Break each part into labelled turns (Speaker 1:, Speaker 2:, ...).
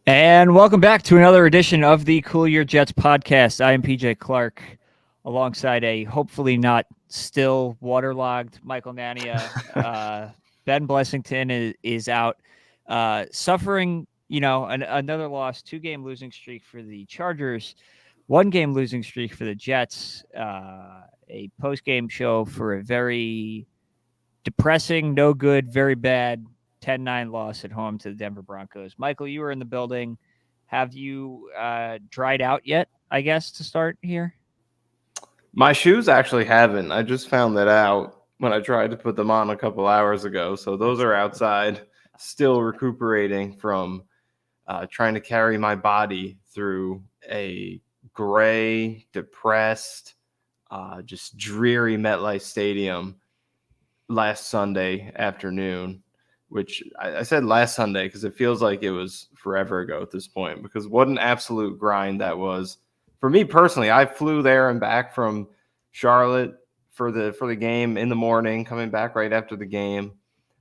Speaker 1: And welcome back to another edition of the Cool Your Jets podcast. I am PJ Clark, alongside a hopefully not still waterlogged Michael Nania. Ben Blessington is out, suffering, another loss, 2-game losing streak for the Chargers, 1-game losing streak for the Jets. A post-game show for a very depressing, no good, very bad 10-9 loss at home to the Denver Broncos. Michael, you were in the building. Have you dried out yet, I guess, to start here?
Speaker 2: My shoes actually haven't. I just found that out when I tried to put them on a couple hours ago. So those are outside, still recuperating from trying to carry my body through a gray, depressed, just dreary MetLife Stadium last Sunday afternoon, which I said last Sunday because it feels like it was forever ago at this point, because what an absolute grind that was. For me personally, I flew there and back from Charlotte for the game in the morning, coming back right after the game.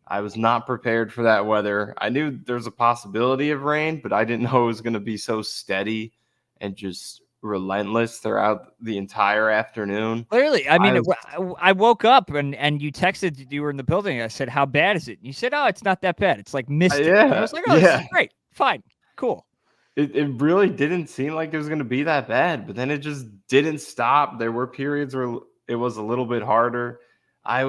Speaker 2: I was not prepared for that weather. I knew there's a possibility of rain, but I didn't know it was going to be so steady and just relentless throughout the entire afternoon.
Speaker 1: Clearly. I mean, I woke up and you texted you were in the building. I said, how bad is it? And you said, oh, it's not that bad. It's like misty.
Speaker 2: Yeah,
Speaker 1: and I was like, oh, this is great. Fine. Cool.
Speaker 2: It really didn't seem like it was going to be that bad, but then it just didn't stop. There were periods where it was a little bit harder. I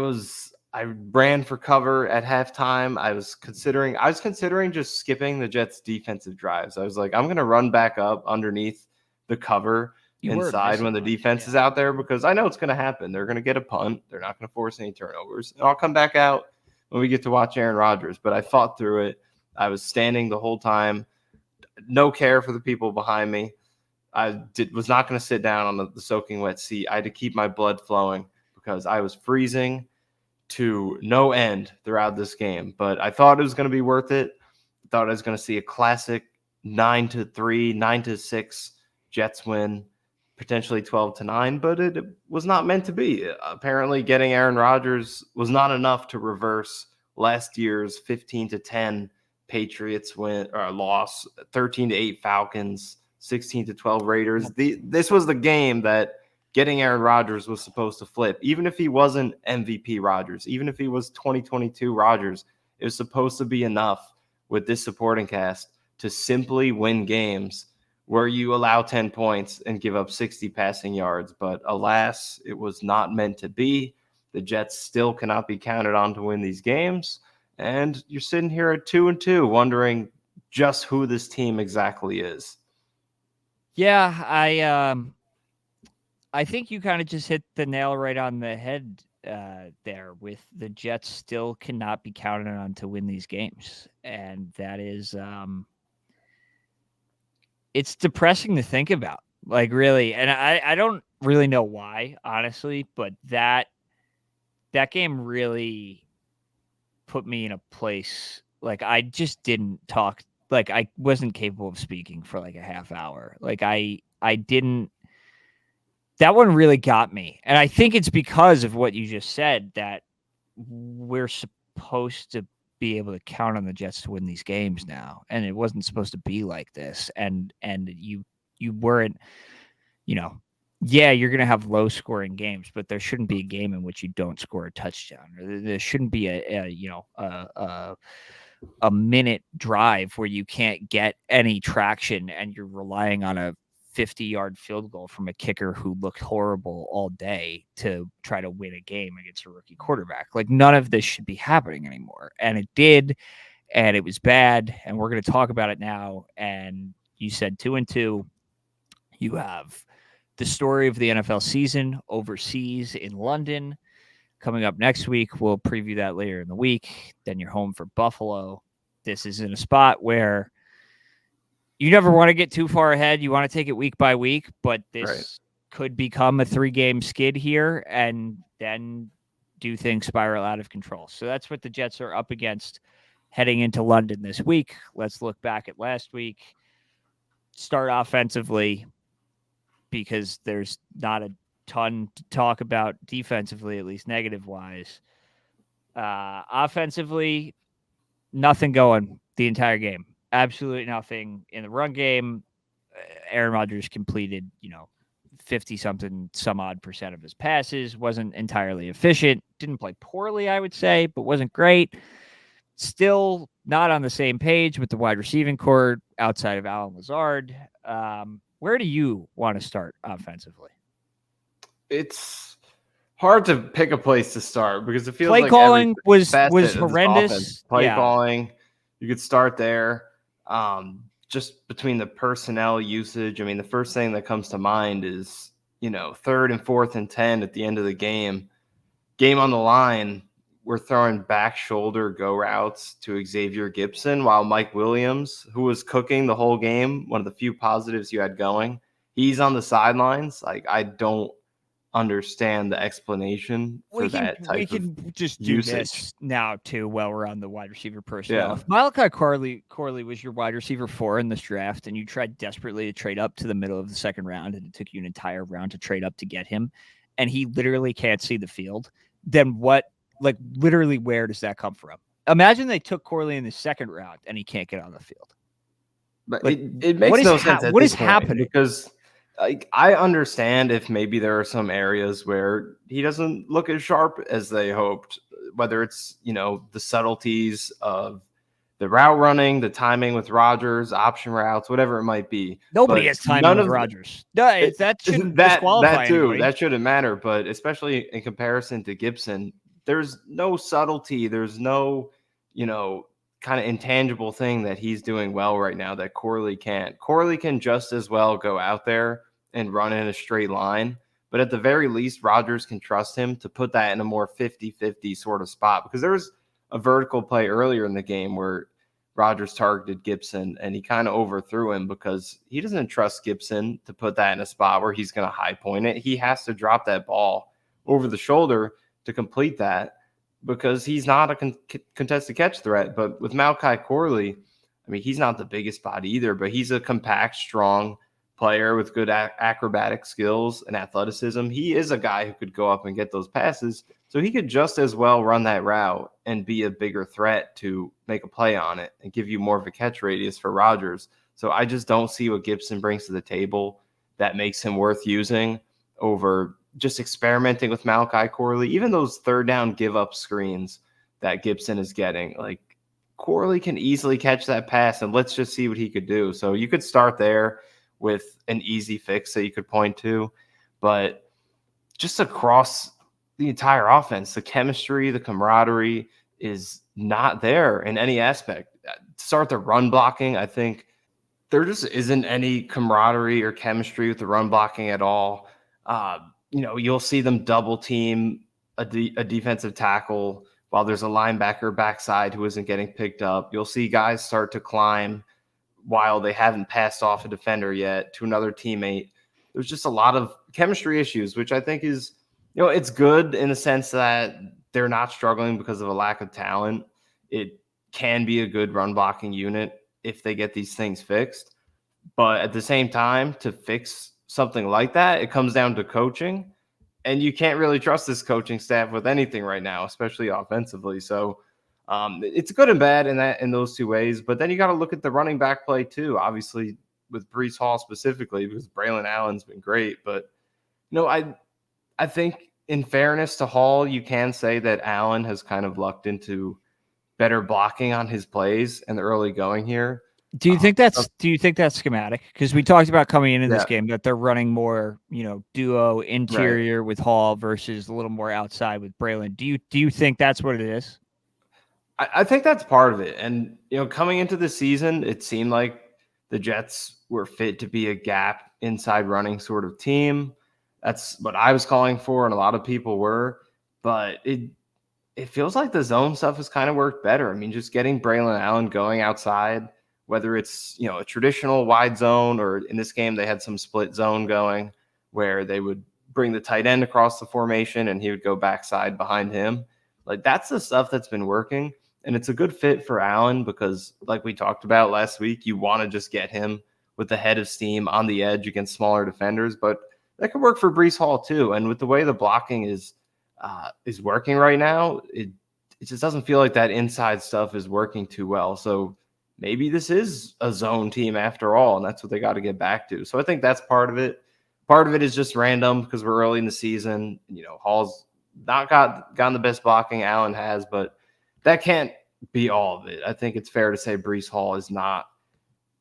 Speaker 2: ran for cover at halftime. I was considering just skipping the Jets' defensive drives. I was like, I'm going to run back up underneath the cover inside when the defense is out there, because I know it's going to happen. They're going to get a punt. They're not going to force any turnovers. And I'll come back out when we get to watch Aaron Rodgers. But I fought through it. I was standing the whole time. No care for the people behind me. Was not going to sit down on the soaking wet seat. I had to keep my blood flowing because I was freezing to no end throughout this game. But I thought it was going to be worth it. I thought I was going to see a classic 9-3, 9-6 Jets win, potentially 12-9, but it was not meant to be. Apparently, getting Aaron Rodgers was not enough to reverse last year's 15-10 Patriots loss, 13-8 Falcons, 16-12 Raiders. This was the game that getting Aaron Rodgers was supposed to flip. Even if he wasn't MVP Rodgers, even if he was 2022 Rodgers, it was supposed to be enough with this supporting cast to simply win games where you allow 10 points and give up 60 passing yards. But alas, it was not meant to be. The Jets still cannot be counted on to win these games. And you're sitting here at 2-2 wondering just who this team exactly is.
Speaker 1: Yeah, I think you kind of just hit the nail right on the head there, with the Jets still cannot be counted on to win these games. And that is it's depressing to think about, like, really. And I don't really know why, honestly, but that game really put me in a place, like, I just didn't talk, like, I wasn't capable of speaking for like a half hour. Like, I didn't, that one really got me. And I think it's because of what you just said, that we're supposed to be able to count on the Jets to win these games now. And it wasn't supposed to be like this. And you weren't, yeah, you're going to have low scoring games, but there shouldn't be a game in which you don't score a touchdown. Or there shouldn't be a minute drive where you can't get any traction and you're relying on a 50-yard field goal from a kicker who looked horrible all day to try to win a game against a rookie quarterback. Like, none of this should be happening anymore. And it did, and it was bad, and we're going to talk about it now. And you said 2-2. You have the story of the NFL season overseas in London coming up next week. We'll preview that later in the week. Then you're home for Buffalo. This is in a spot where you never want to get too far ahead. You want to take it week by week, but this could become a 3-game skid here, and then do things spiral out of control. So that's what the Jets are up against heading into London this week. Let's look back at last week. Start offensively, because there's not a ton to talk about defensively, at least negative-wise. Offensively, nothing going the entire game. absolutely nothing in the run game. Aaron Rodgers completed, 50 something, some odd percent of his passes, wasn't entirely efficient, didn't play poorly, I would say, but wasn't great. Still not on the same page with the wide receiving core outside of Allen Lazard. Where do you want to start offensively?
Speaker 2: It's hard to pick a place to start because it feels
Speaker 1: Play
Speaker 2: like every
Speaker 1: calling was
Speaker 2: facet of this offense,
Speaker 1: horrendous.
Speaker 2: play
Speaker 1: Yeah.
Speaker 2: calling, you could start there. Just between the personnel usage, I mean, the first thing that comes to mind is, 3rd and 4th and 10 at the end of the game on the line. We're throwing back shoulder go routes to Xavier Gipson while Mike Williams, who was cooking the whole game, one of the few positives you had going, he's on the sidelines. Like, I don't understand the explanation for that type
Speaker 1: We
Speaker 2: of
Speaker 1: can just do
Speaker 2: usage.
Speaker 1: this now too while we're on the wide receiver personnel.
Speaker 2: Yeah.
Speaker 1: If Malachi Corley was your wide receiver 4 in this draft and you tried desperately to trade up to the middle of the second round and it took you an entire round to trade up to get him and he literally can't see the field, then literally where does that come from? Imagine they took Corley in the second round and he can't get on the field.
Speaker 2: But it makes no sense at
Speaker 1: what
Speaker 2: this
Speaker 1: is
Speaker 2: point
Speaker 1: happening?
Speaker 2: because I understand if maybe there are some areas where he doesn't look as sharp as they hoped, whether it's, the subtleties of the route running, the timing with Rodgers, option routes, whatever it might be.
Speaker 1: Nobody
Speaker 2: But
Speaker 1: has timing
Speaker 2: none
Speaker 1: with
Speaker 2: of
Speaker 1: Rodgers. No, that shouldn't disqualify
Speaker 2: that too,
Speaker 1: anybody.
Speaker 2: that shouldn't matter. But especially in comparison to Gibson, there's no subtlety. There's no, kind of intangible thing that he's doing well right now that Corley can't. Corley can just as well go out there and run in a straight line. But at the very least, Rodgers can trust him to put that in a more 50-50 sort of spot. Because there was a vertical play earlier in the game where Rodgers targeted Gibson and he kind of overthrew him because he doesn't trust Gibson to put that in a spot where he's going to high point it. He has to drop that ball over the shoulder to complete that because he's not a contested catch threat. But with Malachi Corley, I mean, he's not the biggest body either, but he's a compact, strong player with good acrobatic skills and athleticism. He is a guy who could go up and get those passes. So he could just as well run that route and be a bigger threat to make a play on it and give you more of a catch radius for Rodgers. So I just don't see what Gibson brings to the table that makes him worth using over just experimenting with Malachi Corley. Even those third down give up screens that Gibson is getting, like Corley can easily catch that pass, and let's just see what he could do. So you could start there with an easy fix that you could point to, but just across the entire offense, the chemistry, the camaraderie is not there in any aspect. Start the run blocking, I think there just isn't any camaraderie or chemistry with the run blocking at all. You'll see them double team a defensive tackle while there's a linebacker backside who isn't getting picked up. You'll see guys start to climb while they haven't passed off a defender yet to another teammate. There's just a lot of chemistry issues, which I think is, it's good in the sense that they're not struggling because of a lack of talent. It can be a good run blocking unit if they get these things fixed. But at the same time, to fix something like that, it comes down to coaching. And you can't really trust this coaching staff with anything right now, especially offensively. So it's good and bad in those two ways. But then you got to look at the running back play too, obviously with Breece Hall specifically, because Braylon Allen's been great. But I think in fairness to Hall, you can say that Allen has kind of lucked into better blocking on his plays in the early going here.
Speaker 1: Do you think that's schematic? Because we talked about coming in this game that they're running more, duo interior with Hall versus a little more outside with Braylon. Do you think that's what it is?
Speaker 2: I think that's part of it. And, coming into the season, it seemed like the Jets were fit to be a gap inside running sort of team. That's what I was calling for, and a lot of people were. But it feels like the zone stuff has kind of worked better. I mean, just getting Braylon Allen going outside, whether it's, a traditional wide zone or in this game they had some split zone going where they would bring the tight end across the formation and he would go backside behind him. Like, that's the stuff that's been working. And it's a good fit for Allen because, like we talked about last week, you want to just get him with the head of steam on the edge against smaller defenders. But that could work for Breece Hall too. And with the way the blocking is working right now, it just doesn't feel like that inside stuff is working too well. So maybe this is a zone team after all, and that's what they got to get back to. So I think that's part of it. Part of it is just random because we're early in the season. Hall's not gotten the best blocking Allen has, but that can't be all of it. I think it's fair to say Breece Hall is not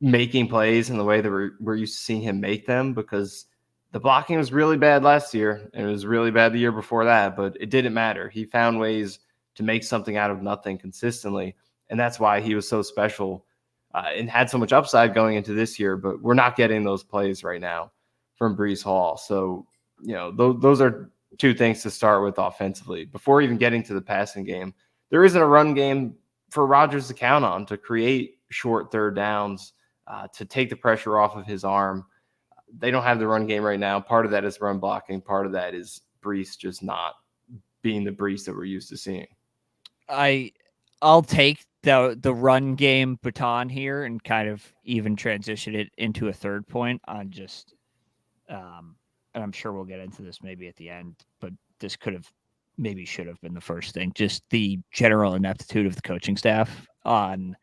Speaker 2: making plays in the way that we're used to seeing him make them, because the blocking was really bad last year and it was really bad the year before that, but it didn't matter. He found ways to make something out of nothing consistently, and that's why he was so special and had so much upside going into this year. But we're not getting those plays right now from Breece Hall. So, those are two things to start with offensively. Before even getting to the passing game, there isn't a run game for Rodgers to count on to create short third downs, to take the pressure off of his arm. They don't have the run game right now. Part of that is run blocking. Part of that is Breece just not being the Breece that we're used to seeing.
Speaker 1: I'll take the run game baton here and kind of even transition it into a third point on just and I'm sure we'll get into this maybe at the end, but this should have been the first thing. Just the general ineptitude of the coaching staff on,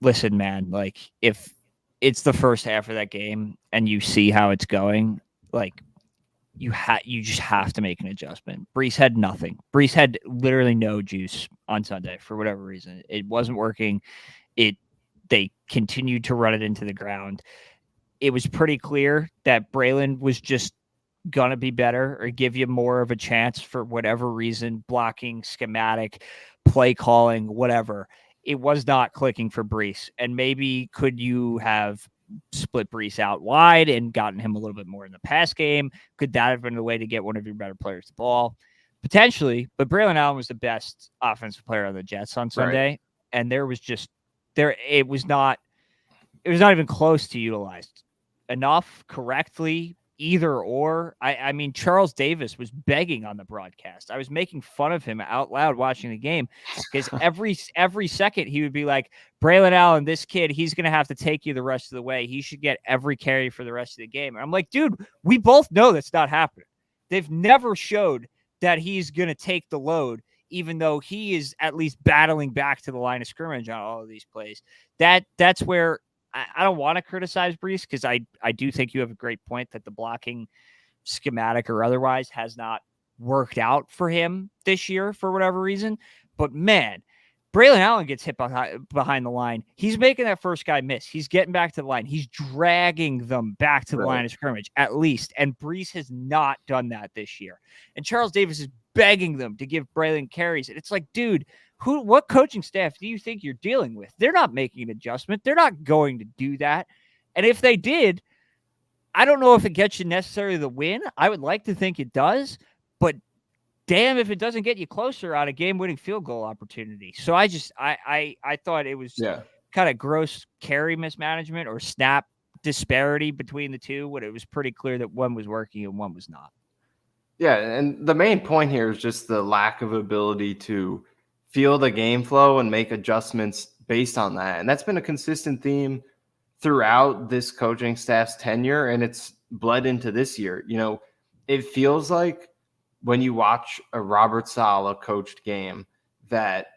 Speaker 1: listen, man, like if it's the first half of that game and you see how it's going, like you just have to make an adjustment. Breece had nothing. Breece had literally no juice on Sunday for whatever reason. It wasn't working. They continued to run it into the ground. It was pretty clear that Braylon was just going to be better or give you more of a chance for whatever reason, blocking, schematic, play calling, whatever. It was not clicking for Breece. And maybe could you have split Breece out wide and gotten him a little bit more in the pass game? Could that have been the way to get one of your better players the ball? Potentially, but Braylon Allen was the best offensive player on the Jets on Sunday. Right. And it was not even close to utilized enough correctly, either or. I mean, Charles Davis was begging on the broadcast. I was making fun of him out loud watching the game because every second he would be like, Braylon Allen, this kid, he's going to have to take you the rest of the way. He should get every carry for the rest of the game. And I'm like, dude, we both know that's not happening. They've never showed that he's going to take the load, even though he is at least battling back to the line of scrimmage on all of these plays. That's where I don't want to criticize Breece, because I do think you have a great point that the blocking, schematic or otherwise, has not worked out for him this year for whatever reason. But man, Braylon Allen gets hit behind the line. He's making that first guy miss. He's getting back to the line. He's dragging them back to the line of scrimmage, at least. And Breece has not done that this year. And Charles Davis is begging them to give Braylon carries. And it's like, dude, what coaching staff do you think you're dealing with? They're not making an adjustment. They're not going to do that. And if they did, I don't know if it gets you necessarily the win. I would like to think it does, but damn if it doesn't get you closer on a game-winning field goal opportunity. So I thought it was kind of gross carry mismanagement or snap disparity between the two, when it was pretty clear that one was working and one was not.
Speaker 2: Yeah, and the main point here is just the lack of ability to feel the game flow and make adjustments based on that. And that's been a consistent theme throughout this coaching staff's tenure, and it's bled into this year. It feels like when you watch a Robert Saleh coached game that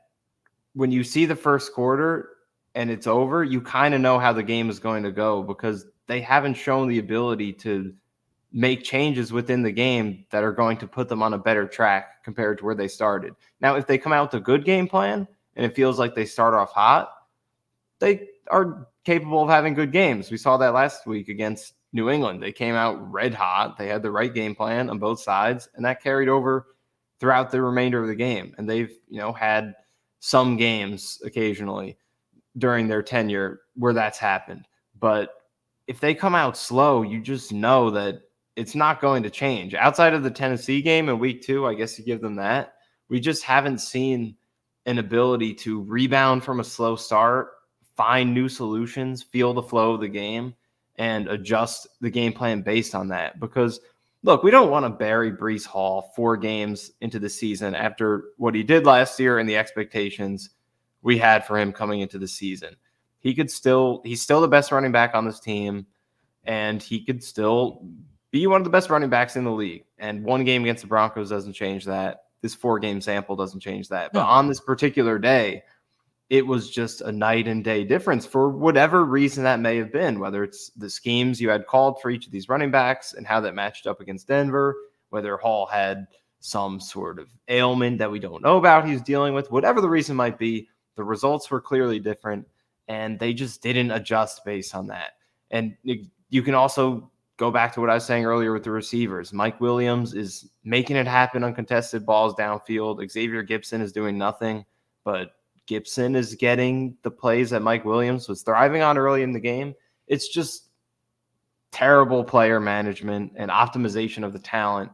Speaker 2: when you see the first quarter and it's over, you kind of know how the game is going to go, because they haven't shown the ability to make changes within the game that are going to put them on a better track compared to where they started. Now, if they come out with a good game plan and it feels like they start off hot, they are capable of having good games. We saw that last week against New England. They came out red hot. They had the right game plan on both sides, and that carried over throughout the remainder of the game. And they've, had some games occasionally during their tenure where that's happened. But if they come out slow, you just know that it's not going to change. Outside of the Tennessee game in week 2, I guess you give them that. We just haven't seen an ability to rebound from a slow start, find new solutions, feel the flow of the game, and adjust the game plan based on that. Because, look, we don't want to bury Breece Hall 4 games into the season after what he did last year and the expectations we had for him coming into the season. He's still the best running back on this team, and he could still be one of the best running backs in the league. And one game against the Broncos doesn't change that. This 4-game sample doesn't change that. But on this particular day, it was just a night and day difference for whatever reason that may have been, whether it's the schemes you had called for each of these running backs and how that matched up against Denver, whether Hall had some sort of ailment that we don't know about he's dealing with, whatever the reason might be, the results were clearly different, and they just didn't adjust based on that. And you can also go back to what I was saying earlier with the receivers. Mike Williams is making it happen on contested balls downfield. Xavier Gipson is doing nothing, but Gibson is getting the plays that Mike Williams was thriving on early in the game. It's just terrible player management and optimization of the talent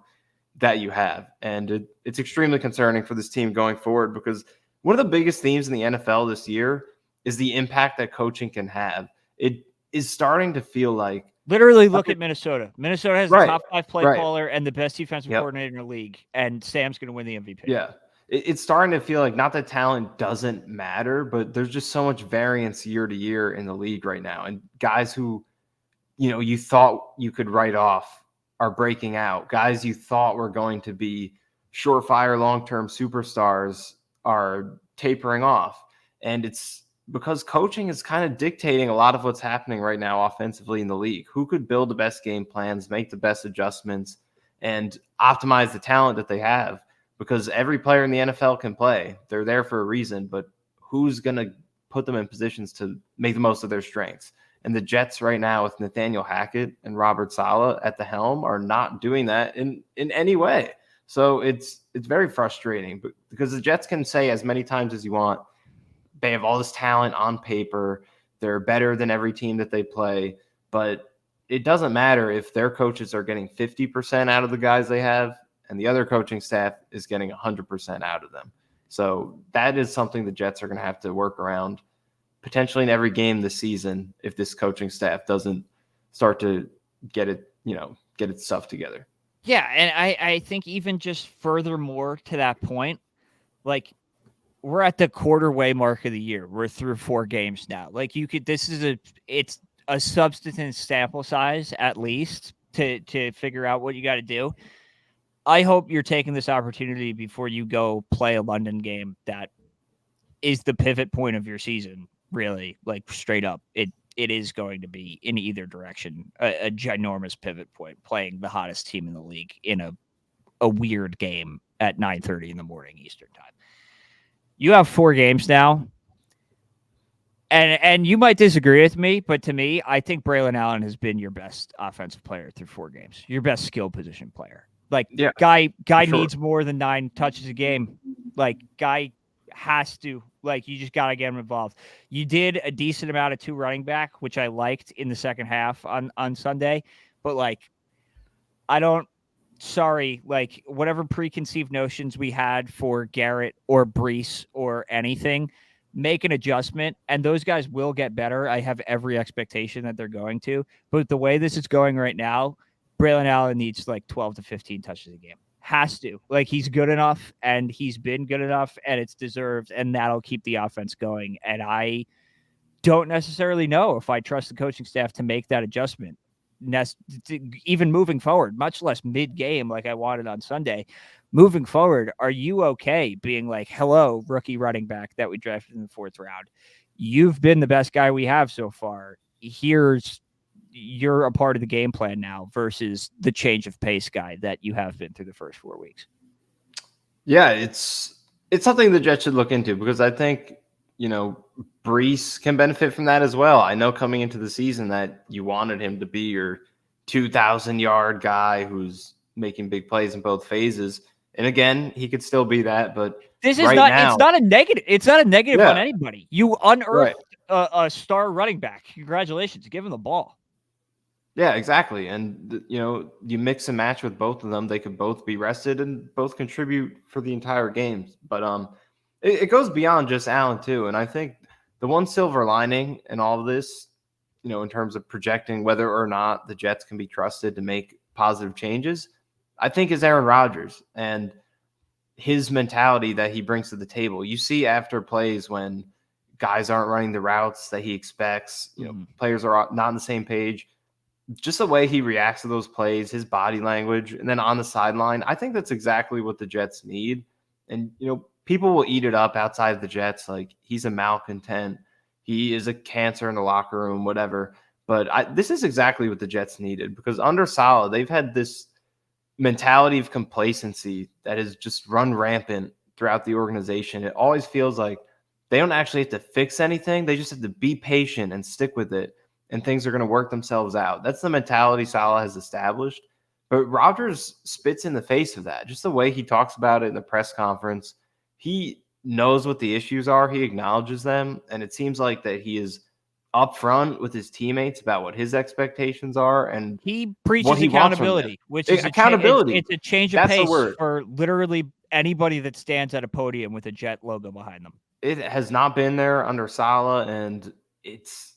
Speaker 2: that you have. And it's extremely concerning for this team going forward, because one of the biggest themes in the NFL this year is the impact that coaching can have. It is starting to feel like,
Speaker 1: literally look at Minnesota. Minnesota has the
Speaker 2: Right,
Speaker 1: top 5 play
Speaker 2: right.
Speaker 1: caller and the best defensive
Speaker 2: Yep.
Speaker 1: coordinator in the league, and Sam's going to win the MVP.
Speaker 2: Yeah. It's starting to feel like not that talent doesn't matter, but there's just so much variance year to year in the league right now. And guys who, you thought you could write off are breaking out. Guys you thought were going to be surefire long-term superstars are tapering off. And it's because coaching is kind of dictating a lot of what's happening right now offensively in the league. Who could build the best game plans, make the best adjustments, and optimize the talent that they have? Because every player in the NFL can play. They're there for a reason, but who's going to put them in positions to make the most of their strengths? And the Jets right now with Nathaniel Hackett and Robert Saleh at the helm are not doing that in any way. So it's very frustrating, because the Jets can say as many times as you want, they have all this talent on paper, they're better than every team that they play, but it doesn't matter if their coaches are getting 50% out of the guys they have and the other coaching staff is getting 100% out of them. So that is something the Jets are going to have to work around potentially in every game this season if this coaching staff doesn't start to get its stuff together.
Speaker 1: Yeah, and I think even just furthermore to that point, like, we're at the quarter way mark of the year. We're through 4 games now. Like, it's a substance sample size at least to figure out what you got to do. I hope you're taking this opportunity before you go play a London game that is the pivot point of your season, really, like straight up. It is going to be in either direction, a ginormous pivot point, playing the hottest team in the league in a weird game at 9:30 in the morning Eastern time. You have 4 games now, and you might disagree with me, but to me, I think Braylon Allen has been your best offensive player through 4 games, your best skill position player. Like,
Speaker 2: yeah,
Speaker 1: guy
Speaker 2: sure.
Speaker 1: needs more than 9 touches a game. Like, guy has to, like, you just got to get him involved. You did a decent amount of 2 running back, which I liked in the second half on Sunday, but like, like, whatever preconceived notions we had for Garrett or Brees or anything, make an adjustment, and those guys will get better. I have every expectation that they're going to, but the way this is going right now, Braylon Allen needs like 12 to 15 touches a game. Has to. Like, he's good enough, and he's been good enough, and it's deserved, and that'll keep the offense going. And I don't necessarily know if I trust the coaching staff to make that adjustment, even moving forward, much less mid-game like I wanted on Sunday. Moving forward, are you okay being like, hello, rookie running back that we drafted in the 4th round? You've been the best guy we have so far. You're a part of the game plan now versus the change of pace guy that you have been through the first 4 weeks.
Speaker 2: Yeah, it's something the Jets should look into, because I think, Brees can benefit from that as well. I know coming into the season that you wanted him to be your 2,000-yard guy who's making big plays in both phases. And again, he could still be that, but
Speaker 1: this is it's not a negative. It's not a negative on anybody. You unearthed a star running back. Congratulations. Give him the ball.
Speaker 2: Yeah, exactly. And, you mix and match with both of them. They could both be rested and both contribute for the entire game. But it goes beyond just Allen, too. And I think the one silver lining in all of this, in terms of projecting whether or not the Jets can be trusted to make positive changes, I think is Aaron Rodgers and his mentality that he brings to the table. You see after plays when guys aren't running the routes that he expects, players are not on the same page, just the way he reacts to those plays, his body language, and then on the sideline, I think that's exactly what the Jets need. And, people will eat it up outside the Jets. Like, he's a malcontent. He is a cancer in the locker room, whatever. But this is exactly what the Jets needed, because under Saleh, they've had this mentality of complacency that has just run rampant throughout the organization. It always feels like they don't actually have to fix anything. They just have to be patient and stick with it, and things are going to work themselves out. That's the mentality Saleh has established. But Rodgers spits in the face of that. Just the way he talks about it in the press conference, he knows what the issues are. He acknowledges them, and it seems like that he is upfront with his teammates about what his expectations are and
Speaker 1: he
Speaker 2: what
Speaker 1: preaches
Speaker 2: he wants from them.
Speaker 1: accountability, which is
Speaker 2: Accountability.
Speaker 1: it's a change of
Speaker 2: That's the
Speaker 1: pace
Speaker 2: word.
Speaker 1: for literally anybody that stands at a podium with a Jet logo behind them.
Speaker 2: It has not been there under Saleh, and it's,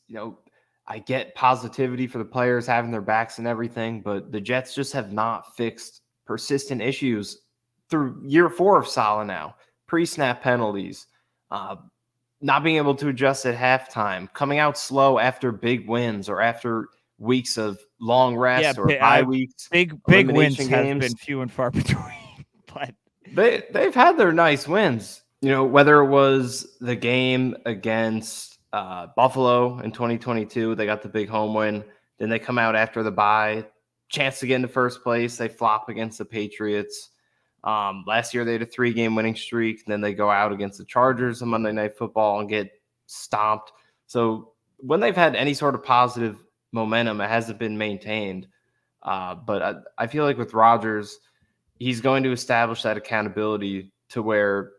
Speaker 2: I get positivity for the players having their backs and everything, but the Jets just have not fixed persistent issues through year 4 of Saleh now. Pre-snap penalties, not being able to adjust at halftime, coming out slow after big wins or after weeks of long rest or bye weeks.
Speaker 1: Big wins games have been few and far between, but
Speaker 2: they've had their nice wins. Whether it was the game against Buffalo in 2022, they got the big home win. Then they come out after the bye, chance to get into first place. They flop against the Patriots. Last year they had a 3-game winning streak. Then they go out against the Chargers on Monday Night Football and get stomped. So when they've had any sort of positive momentum, it hasn't been maintained. But I feel like with Rodgers, he's going to establish that accountability to where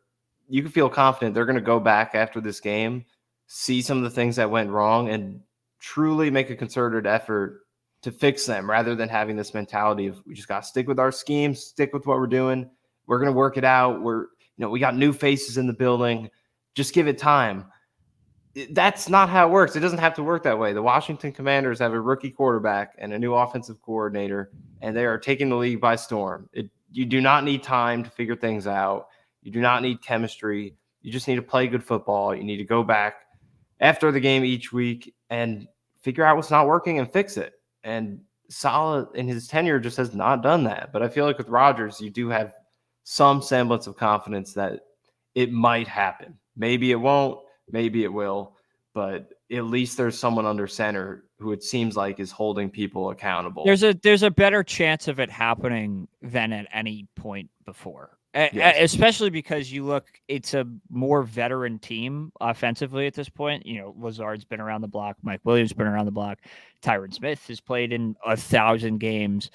Speaker 2: you can feel confident they're going to go back after this game, see some of the things that went wrong, and truly make a concerted effort to fix them, rather than having this mentality of, we just got to stick with our schemes, stick with what we're doing. We're going to work it out. We got new faces in the building. Just give it time. That's not how it works. It doesn't have to work that way. The Washington Commanders have a rookie quarterback and a new offensive coordinator, and they are taking the league by storm. You do not need time to figure things out. You do not need chemistry. You just need to play good football. You need to go back after the game each week and figure out what's not working and fix it. And Saleh in his tenure just has not done that. But I feel like with Rodgers, you do have some semblance of confidence that it might happen. Maybe it won't, maybe it will, but at least there's someone under center who it seems like is holding people accountable.
Speaker 1: There's a better chance of it happening than at any point before. Yes. Especially because it's a more veteran team offensively at this point. Lazard's been around the block. Mike Williams been around the block. Tyron Smith has played in 1,000 games.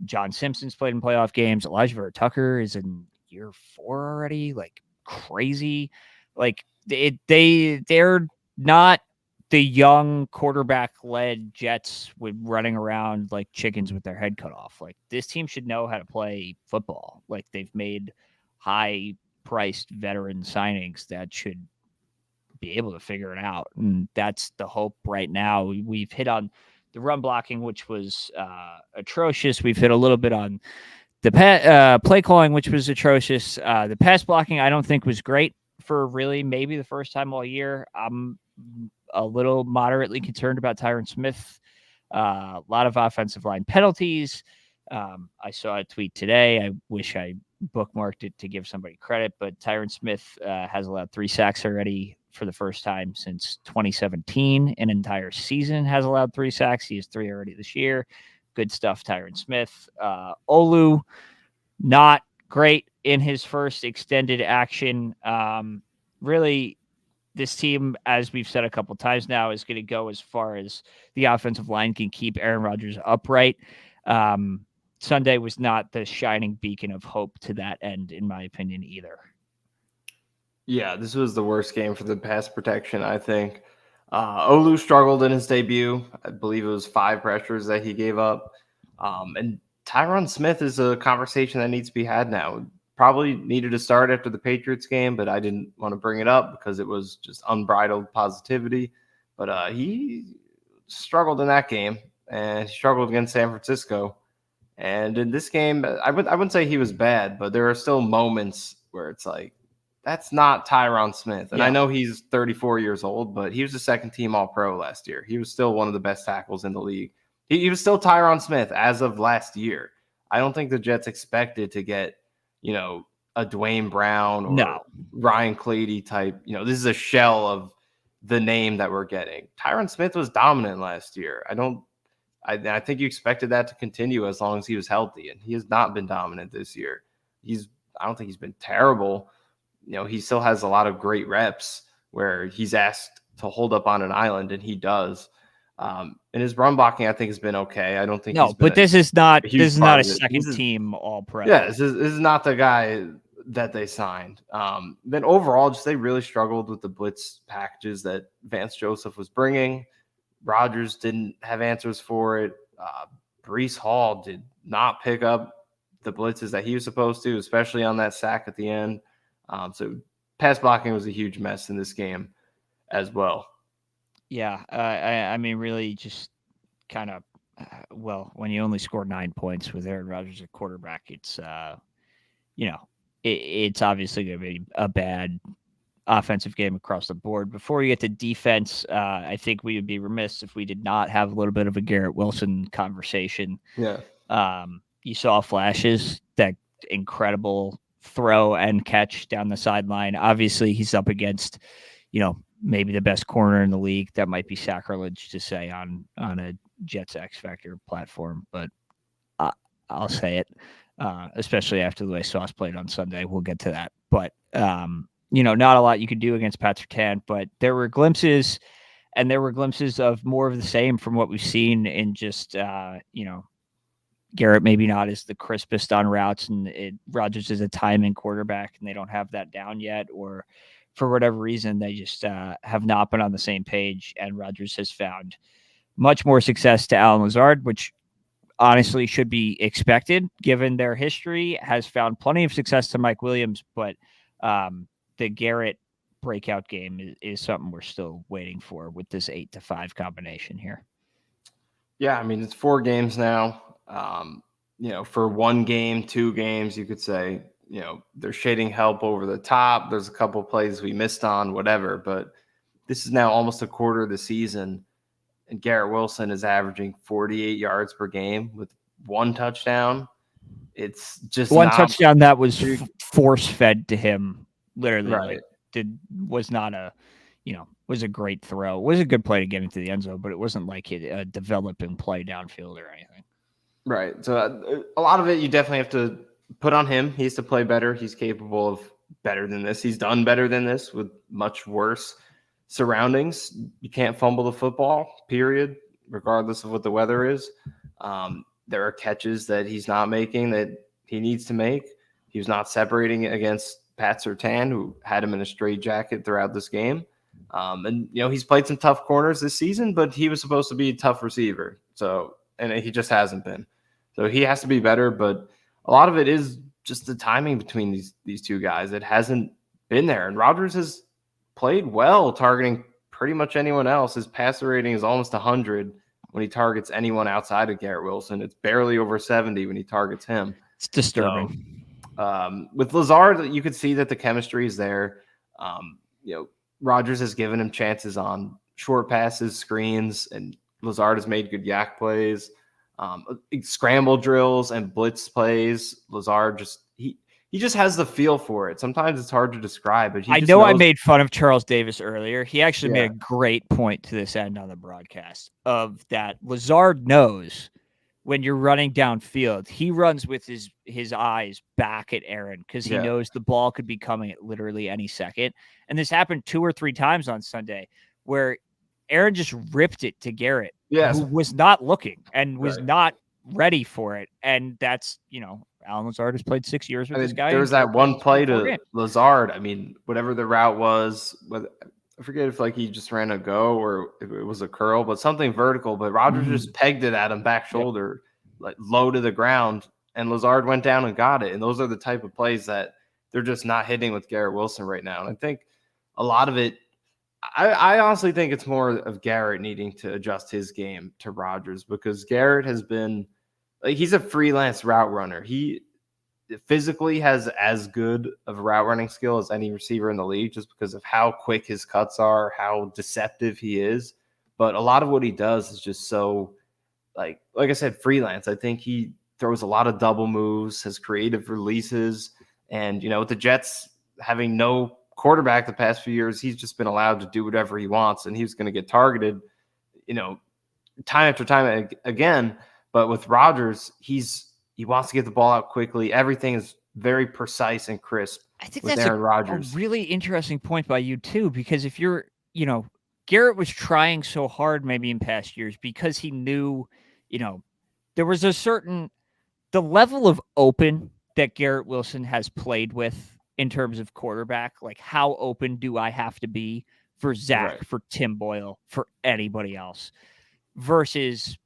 Speaker 1: John Simpson's played in playoff games. Elijah Vera Tucker is in year 4 already. Like, crazy. Like, they're not the young quarterback-led Jets with running around like chickens with their head cut off. Like, this team should know how to play football. Like, they've made high-priced veteran signings that should be able to figure it out. And that's the hope right now. We've hit on the run blocking, which was atrocious. We've hit a little bit on the play calling, which was atrocious. The pass blocking, I don't think was great for really maybe the first time all year. I'm a little moderately concerned about Tyron Smith. A lot of offensive line penalties. I saw a tweet today. I wish I bookmarked it to give somebody credit, but Tyron Smith has allowed 3 sacks already for the first time since 2017. An entire season has allowed 3 sacks. He has 3 already this year. Good stuff, Tyron Smith. Olu, not great in his first extended action. Really, this team, as we've said a couple times now, is going to go as far as the offensive line can keep Aaron Rodgers upright. Sunday was not the shining beacon of hope to that end, in my opinion, either.
Speaker 2: Yeah, this was the worst game for the pass protection, I think. Olu struggled in his debut. I believe it was 5 pressures that he gave up. And Tyron Smith is a conversation that needs to be had now. Probably needed to start after the Patriots game, but I didn't want to bring it up because it was just unbridled positivity. But he struggled in that game, and he struggled against San Francisco. And in this game, I wouldn't say he was bad, but there are still moments where it's like, that's not Tyron Smith. And yeah. I know he's 34 years old, but he was a second-team All-Pro last year. He was still one of the best tackles in the league. He was still Tyron Smith as of last year. I don't think the Jets expected to get, a Dwayne Brown or
Speaker 1: No.
Speaker 2: Ryan Clady type. This is a shell of the name that we're getting. Tyron Smith was dominant last year. I think you expected that to continue as long as he was healthy, and he has not been dominant this year. I don't think he's been terrible. He still has a lot of great reps where he's asked to hold up on an island, and he does. And his run blocking, I think, has been okay. I don't think he's been
Speaker 1: but this is not a
Speaker 2: second
Speaker 1: team all pro.
Speaker 2: Yeah, this is not the guy that they signed. Then overall, just they really struggled with the blitz packages that Vance Joseph was bringing. Rodgers didn't have answers for it. Breece Hall did not pick up the blitzes that he was supposed to, especially on that sack at the end. So pass blocking was a huge mess in this game as well.
Speaker 1: Yeah, I mean, really just kind of, when you only score 9 points with Aaron Rodgers at quarterback, it's, it's obviously going to be a bad offensive game across the board. Before we get to defense, I think we would be remiss if we did not have a little bit of a Garrett Wilson conversation.
Speaker 2: Yeah.
Speaker 1: You saw flashes, that incredible throw and catch down the sideline. Obviously, he's up against, maybe the best corner in the league. That might be sacrilege to say on a Jets X Factor platform, but I'll say it, especially after the way Sauce played on Sunday. We'll get to that. But, not a lot you could do against Pat Surtain, but there were glimpses, and there were glimpses of more of the same from what we've seen in just, Garrett maybe not as the crispest on routes, and Rodgers is a timing quarterback, and they don't have that down yet, or for whatever reason, they just have not been on the same page, and Rodgers has found much more success to Allen Lazard, which honestly should be expected given their history, has found plenty of success to Mike Williams, but the Garrett breakout game is something we're still waiting for with this 8-5 combination here.
Speaker 2: Yeah, I mean, it's 4 games now. For 1 game, 2 games, you could say, they're shading help over the top. There's a couple plays we missed on, whatever, but this is now almost a quarter of the season, and Garrett Wilson is averaging 48 yards per game with 1 touchdown. It's just
Speaker 1: 1 touchdown that was force fed to him, literally.
Speaker 2: Right.
Speaker 1: Was not a, was a great throw. It was a good play to get into the end zone, but it wasn't like a developing play downfield or anything.
Speaker 2: Right. So a lot of it you definitely have to put on him. He has to play better. He's capable of better than this. He's done better than this with much worse surroundings. You can't fumble the football, period, regardless of what the weather is. There are catches that he's not making that he needs to make. He was not separating against Pat Surtain, who had him in a straitjacket throughout this game. And he's played some tough corners this season, but he was supposed to be a tough receiver. And he just hasn't been. So he has to be better, but a lot of it is just the timing between these two guys. It hasn't been there. And Rodgers has played well targeting pretty much anyone else. His passer rating is almost 100 when he targets anyone outside of Garrett Wilson. It's barely over 70 when he targets him.
Speaker 1: It's disturbing.
Speaker 2: So, with Lazard, you could see that the chemistry is there. Rodgers has given him chances on short passes, screens, and Lazard has made good yak plays, scramble drills and blitz plays. Lazard he just has the feel for it. Sometimes it's hard to describe, but
Speaker 1: I made fun of Charles Davis earlier. He actually made a great point to this end on the broadcast of that. Lazard knows when you're running downfield, he runs with his eyes back at Aaron because he knows the ball could be coming at literally any second. And this happened 2 or 3 times on Sunday where Aaron just ripped it to Garrett, who was not looking and was not ready for it. And that's, Allen Lazard has played 6 years with this guy.
Speaker 2: There was that one play to Lazard. I mean, whatever the route was, I forget if he just ran a go or if it was a curl, but something vertical. But Rodgers just pegged it at him back shoulder, low to the ground, and Lazard went down and got it. And those are the type of plays that they're just not hitting with Garrett Wilson right now. And I think a lot of it, I honestly think it's more of Garrett needing to adjust his game to Rodgers because Garrett has been he's a freelance route runner. He physically has as good of a route running skill as any receiver in the league just because of how quick his cuts are, how deceptive he is. But a lot of what he does is just so like I said, freelance. I think he throws a lot of double moves, has creative releases, And, with the Jets having no quarterback the past few years, he's just been allowed to do whatever he wants, and he's going to get targeted, time after time again. But with Rodgers, he wants to get the ball out quickly. Everything is very precise and crisp.
Speaker 1: I think
Speaker 2: with
Speaker 1: that's
Speaker 2: Aaron
Speaker 1: a
Speaker 2: Rodgers.
Speaker 1: really interesting point by you too, because if you're, Garrett was trying so hard maybe in past years because he knew, there was the level of open that Garrett Wilson has played with in terms of quarterback, like how open do I have to be for Zach,
Speaker 2: Right.
Speaker 1: for Tim Boyle, for anybody else, versus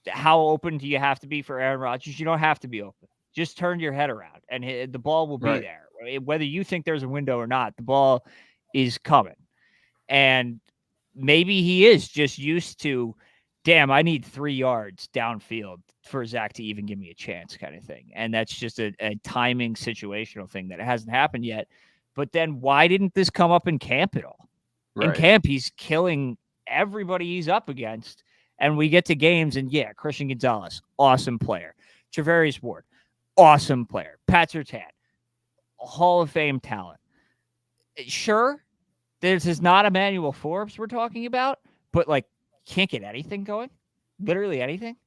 Speaker 1: how open do you have to be for Aaron Rodgers? You don't have to be open. Just turn your head around and the ball will be
Speaker 2: Right.
Speaker 1: there. Whether you think there's a window or not, the ball is coming. And maybe he is just used to, damn, I need 3 yards downfield for Zach to even give me a chance kind of thing. And that's just a timing situational thing that hasn't happened yet. But then why didn't this come up in camp at all? In
Speaker 2: Right.
Speaker 1: camp, he's killing everybody he's up against. And we get to games, and yeah, Christian Gonzalez, awesome player. Travarius Ward, awesome player. Pat Surtain, Hall of Fame talent. Sure, this is not Emmanuel Forbes we're talking about, but like, can't get anything going? Literally anything?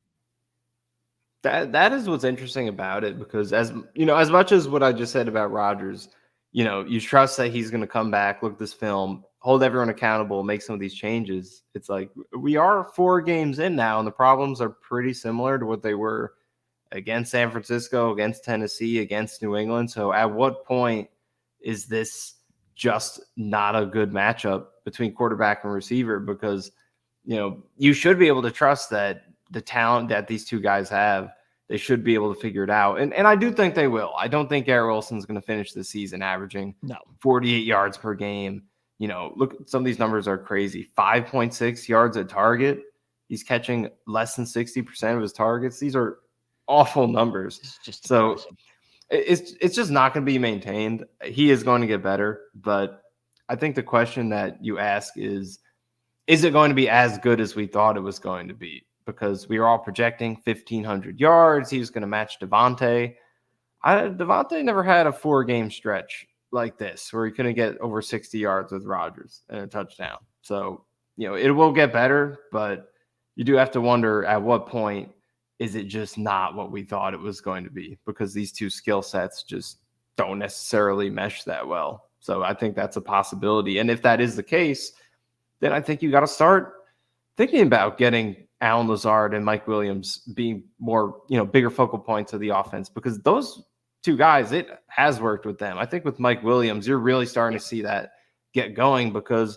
Speaker 2: That is what's interesting about it, because as much as what I just said about Rodgers, you trust that he's going to come back, look at this film, hold everyone accountable, make some of these changes. It's like we are 4 games in now, and the problems are pretty similar to what they were against San Francisco, against Tennessee, against New England. So at what point is this just not a good matchup between quarterback and receiver? Because, you should be able to trust that the talent that these two guys have, they should be able to figure it out. And I do think they will. I don't think Garrett Wilson's going to finish the season averaging 48 yards per game. Look, some of these numbers are crazy. 5.6 yards at target. He's catching less than 60% of his targets. These are awful numbers.
Speaker 1: It's just
Speaker 2: so it's just not going to be maintained. He is going to get better, but I think the question that you ask is it going to be as good as we thought it was going to be? Because we were all projecting 1,500 yards. He was going to match Devontae. Devontae never had a 4-game stretch like this where he couldn't get over 60 yards with Rodgers and a touchdown. So, it will get better, but you do have to wonder at what point is it just not what we thought it was going to be, because these two skill sets just don't necessarily mesh that well. So I think that's a possibility. And if that is the case, then I think you got to start thinking about getting Allen Lazard and Mike Williams being more, bigger focal points of the offense, because those two guys, it has worked with them. I think with Mike Williams, you're really starting to see that get going, because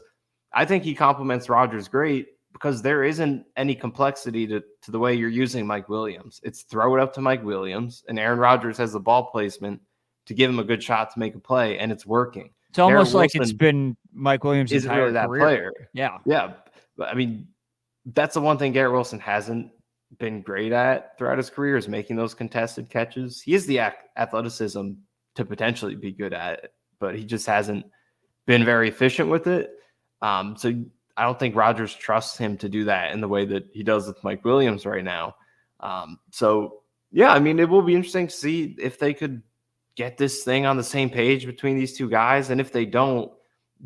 Speaker 2: I think he complements Rodgers great, because there isn't any complexity to the way you're using Mike Williams. It's throw it up to Mike Williams, and Aaron Rodgers has the ball placement to give him a good shot to make a play, and it's working.
Speaker 1: It's almost like it's been Mike Williams'
Speaker 2: isn't
Speaker 1: entire
Speaker 2: really that
Speaker 1: career.
Speaker 2: player.
Speaker 1: Yeah.
Speaker 2: Yeah. But I mean, that's the one thing Garrett Wilson hasn't been great at throughout his career, is making those contested catches. He has the athleticism to potentially be good at it, but he just hasn't been very efficient with it. So I don't think Rodgers trusts him to do that in the way that he does with Mike Williams right now. So yeah, I mean, it will be interesting to see if they could get this thing on the same page between these two guys. And if they don't,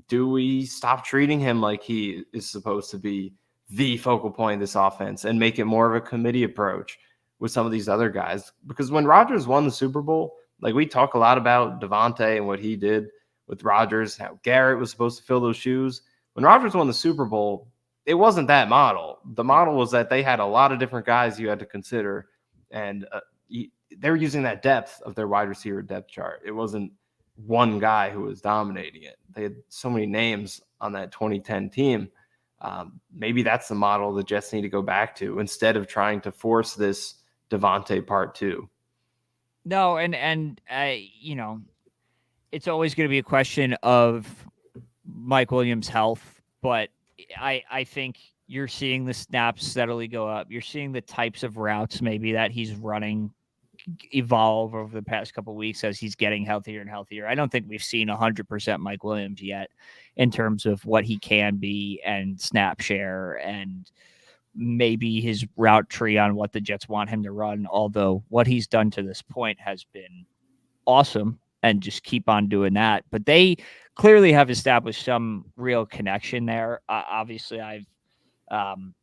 Speaker 2: do we stop treating him like he is supposed to be the focal point of this offense and make it more of a committee approach with some of these other guys? Because when Rodgers won the Super Bowl, like, we talk a lot about Devontae and what he did with Rodgers, how Garrett was supposed to fill those shoes. When Rodgers won the Super Bowl, it wasn't that model. The model was that they had a lot of different guys you had to consider, and they were using that depth of their wide receiver depth chart. It wasn't one guy who was dominating it. They had so many names on that 2010 team. Maybe that's the model the Jets need to go back to, instead of trying to force this Devontae part 2.
Speaker 1: No, and it's always going to be a question of Mike Williams' health, but I think you're seeing the snaps steadily go up. You're seeing the types of routes maybe that he's running evolve over the past couple of weeks as he's getting healthier and healthier. I don't think we've seen 100% Mike Williams yet in terms of what he can be and snap share and maybe his route tree on what the Jets want him to run, although what he's done to this point has been awesome. and just keep on doing that. But they clearly have established some real connection there. Obviously, I've um,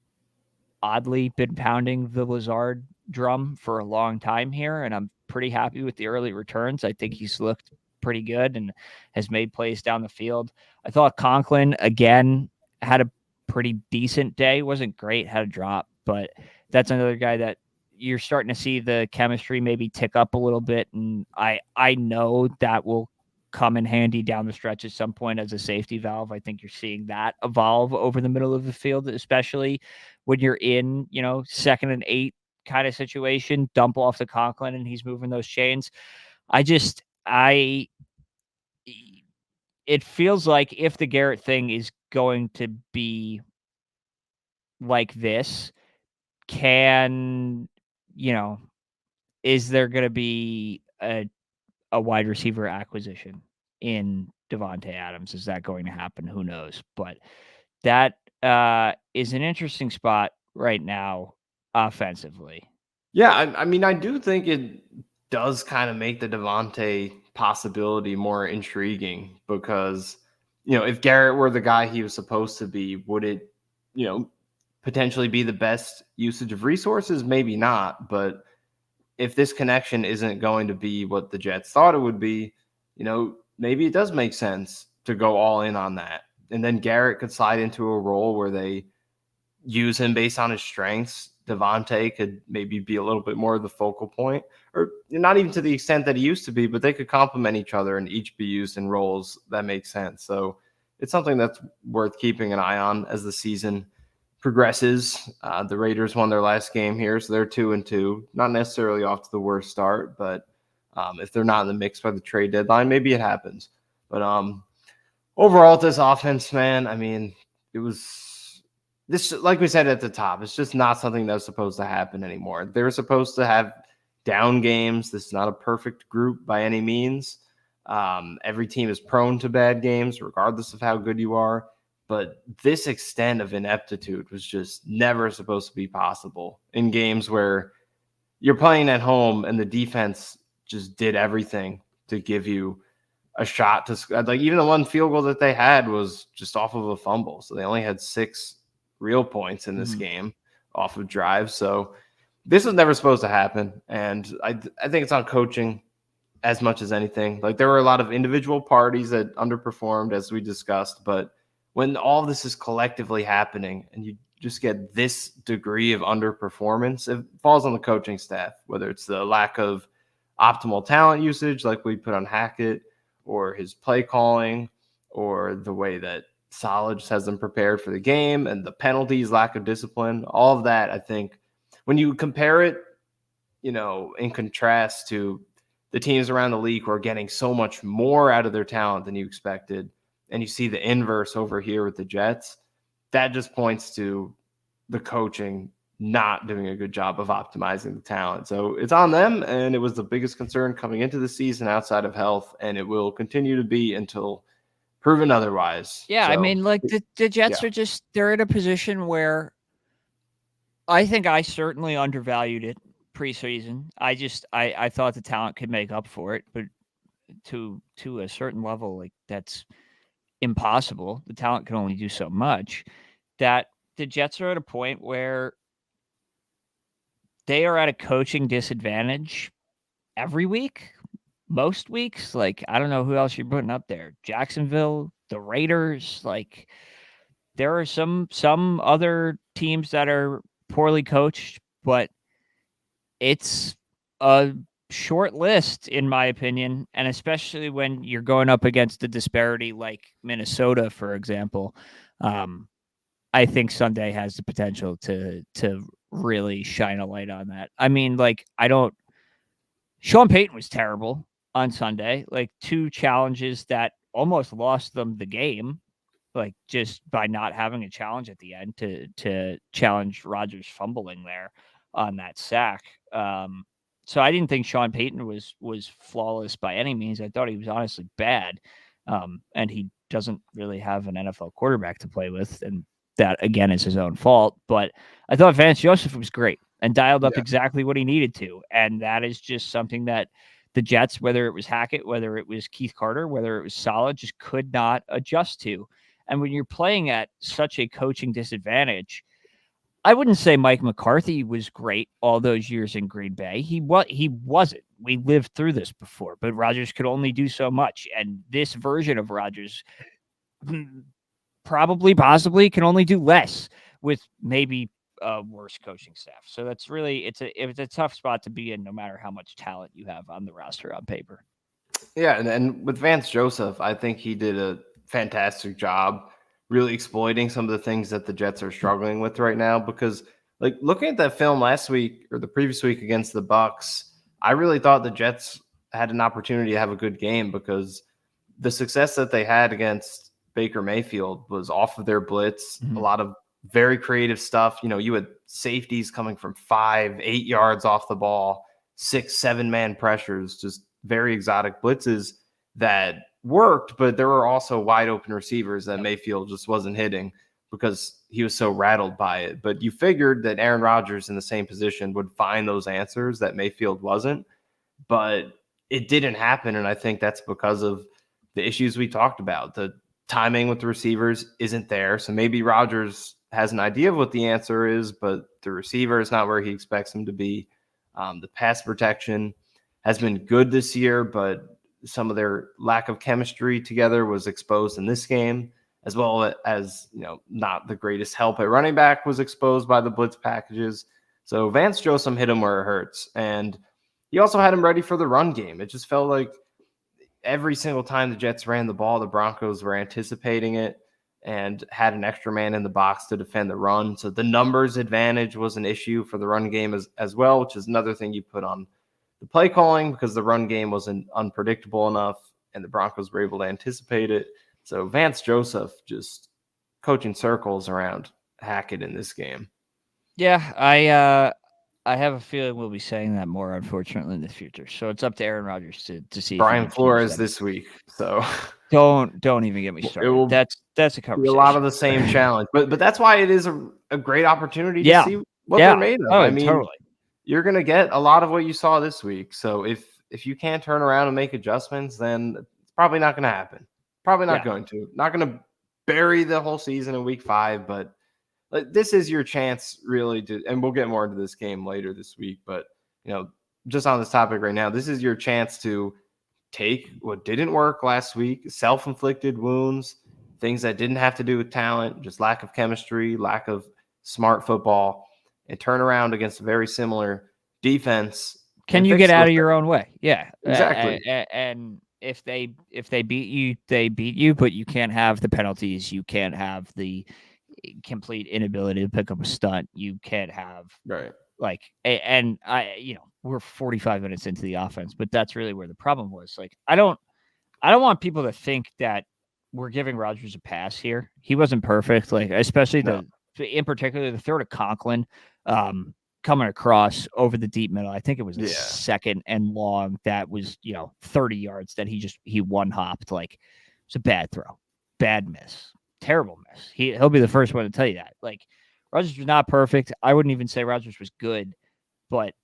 Speaker 1: oddly been pounding the Lazard drum for a long time here, and I'm pretty happy with the early returns. I think he's looked pretty good and has made plays down the field. I thought Conklin, again, had a pretty decent day. Wasn't great, had a drop, but that's another guy that you're starting to see the chemistry maybe tick up a little bit. And I know that will come in handy down the stretch at some point as a safety valve. I think you're seeing that evolve over the middle of the field, especially when you're in, 2nd and 8 kind of situation, dump off to Conklin and he's moving those chains. I it feels like if the Garrett thing is going to be like this, can, you know, is there going to be a wide receiver acquisition in Devontae Adams? Is that going to happen? Who knows? But that is an interesting spot right now offensively.
Speaker 2: Yeah, I mean, I do think it does kind of make the Devontae possibility more intriguing because, if Garrett were the guy he was supposed to be, would it, potentially be the best usage of resources? Maybe not. But if this connection isn't going to be what the Jets thought it would be, maybe it does make sense to go all in on that. And then Garrett could slide into a role where they use him based on his strengths. Devontae could maybe be a little bit more of the focal point, or not even to the extent that he used to be, but they could complement each other and each be used in roles that make sense. So it's something that's worth keeping an eye on as the season progresses. The Raiders won their last game here, so they're 2-2. Not necessarily off to the worst start, but if they're not in the mix by the trade deadline, maybe it happens. But overall, this offense, man, I mean, it was this, like we said at the top, it's just not something that's supposed to happen anymore. They're supposed to have down games. This is not a perfect group by any means. Every team is prone to bad games, regardless of how good you are. But this extent of ineptitude was just never supposed to be possible in games where you're playing at home and the defense just did everything to give you a shot to, like, even the one field goal that they had was just off of a fumble. So they only had 6 real points in this game off of drives. So this was never supposed to happen. And I think it's on coaching as much as anything. Like, there were a lot of individual parties that underperformed, as we discussed, but when all of this is collectively happening and you just get this degree of underperformance, it falls on the coaching staff, whether it's the lack of optimal talent usage, like we put on Hackett, or his play calling, or the way that Solid has them prepared for the game, and the penalties, lack of discipline, all of that. I think when you compare it, in contrast to the teams around the league who are getting so much more out of their talent than you expected, and you see the inverse over here with the Jets, that just points to the coaching not doing a good job of optimizing the talent. So it's on them, and it was the biggest concern coming into the season outside of health, and it will continue to be until proven otherwise.
Speaker 1: Yeah,
Speaker 2: so,
Speaker 1: I mean, like the Jets are just, they're in a position where I think I certainly undervalued it preseason. I thought the talent could make up for it, but to a certain level, like, that's impossible. The talent can only do so much. That the Jets are at a point where they are at a coaching disadvantage every week, most weeks. Like, I don't know who else you're putting up there. Jacksonville, the Raiders, like, there are some other teams that are poorly coached, but it's a short list, in my opinion, and especially when you're going up against a disparity like Minnesota, for example. I think Sunday has the potential to really shine a light on that. I mean, like, Sean Payton was terrible on Sunday, like 2 challenges that almost lost them the game, like, just by not having a challenge at the end to challenge Rodgers fumbling there on that sack. So I didn't think Sean Payton was flawless by any means. I thought he was honestly bad, and he doesn't really have an NFL quarterback to play with, and that again is his own fault. But I thought Vance Joseph was great and dialed up exactly what he needed to, and that is just something that the Jets, whether it was Hackett, whether it was Keith Carter, whether it was Saleh, just could not adjust to. And when you're playing at such a coaching disadvantage, I wouldn't say Mike McCarthy was great all those years in Green Bay. He wasn't. We lived through this before, but Rodgers could only do so much. And this version of Rodgers possibly can only do less with maybe a worse coaching staff. So that's really it's a tough spot to be in, no matter how much talent you have on the roster on paper.
Speaker 2: Yeah, and with Vance Joseph, I think he did a fantastic job really exploiting some of the things that the Jets are struggling with right now. Because, like, looking at that film last week or the previous week against the Bucks, I really thought the Jets had an opportunity to have a good game because the success that they had against Baker Mayfield was off of their blitz, a lot of very creative stuff. You know, you had safeties coming from 5-8 yards off the ball, 6-7 man pressures, just very exotic blitzes that worked, but there were also wide open receivers that Mayfield just wasn't hitting because he was so rattled by it. But you figured that Aaron Rodgers in the same position would find those answers that Mayfield wasn't, but it didn't happen. And I think that's because of the issues we talked about. The timing with the receivers isn't there. So maybe Rodgers has an idea of what the answer is, but the receiver is not where he expects him to be. The pass protection has been good this year, but some of their lack of chemistry together was exposed in this game, as well as, you know, not the greatest help at running back was exposed by the blitz packages. So Vance Joseph hit him where it hurts. And he also had him ready for the run game. It just felt like every single time the Jets ran the ball, the Broncos were anticipating it and had an extra man in the box to defend the run. So the numbers advantage was an issue for the run game as well, which is another thing you put on the play calling because the run game wasn't unpredictable enough and the Broncos were able to anticipate it. So Vance Joseph just coaching circles around Hackett in this game.
Speaker 1: Yeah, I have a feeling we'll be saying that more, unfortunately, in the future. So it's up to Aaron Rodgers to see.
Speaker 2: Brian Flores this week, so
Speaker 1: don't even get me started. That's a conversation.
Speaker 2: A lot of the same challenge, but that's why it is a great opportunity to see what they're made of. I mean, totally. You're going to get a lot of what you saw this week. So if you can't turn around and make adjustments, then it's probably not going to happen. Probably not going to. Not going to bury the whole season in week 5, but this is your chance really to, and we'll get more into this game later this week, but, you know, just on this topic right now, this is your chance to take what didn't work last week, self-inflicted wounds, things that didn't have to do with talent, just lack of chemistry, lack of smart football, and turn around against a very similar defense.
Speaker 1: Can you get out of your own way? Yeah,
Speaker 2: exactly.
Speaker 1: And if they beat you, they beat you, but you can't have the penalties. You can't have the complete inability to pick up a stunt. You can't have and we're 45 minutes into the offense, but that's really where the problem was. Like, I don't want people to think that we're giving Rodgers a pass here. He wasn't perfect, like especially in particular the throw to Conklin, coming across over the deep middle. I think it was a second and long that was 30 yards that he one hopped. Like, it's a bad throw, bad miss, terrible miss. He'll be the first one to tell you that. Like, Rodgers was not perfect. I wouldn't even say Rodgers was good, but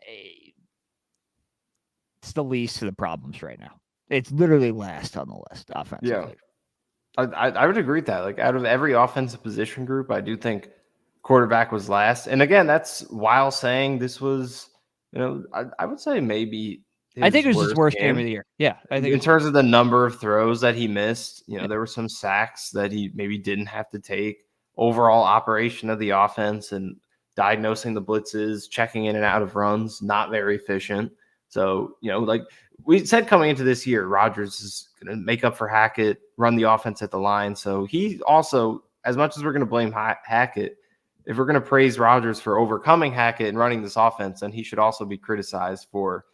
Speaker 1: it's the least of the problems right now. It's literally last on the list offensively.
Speaker 2: Yeah, I would agree with that. Like, out of every offensive position group, I do think quarterback was last. And again, that's while saying this was, I would say maybe
Speaker 1: I think it was his worst game of the year. Yeah, I think
Speaker 2: in terms of the number of throws that he missed, there were some sacks that he maybe didn't have to take. Overall operation of the offense and diagnosing the blitzes, checking in and out of runs, not very efficient. So, like we said coming into this year, Rodgers is going to make up for Hackett, run the offense at the line. So he also, as much as we're going to blame Hackett, if we're going to praise Rodgers for overcoming Hackett and running this offense, then he should also be criticized for,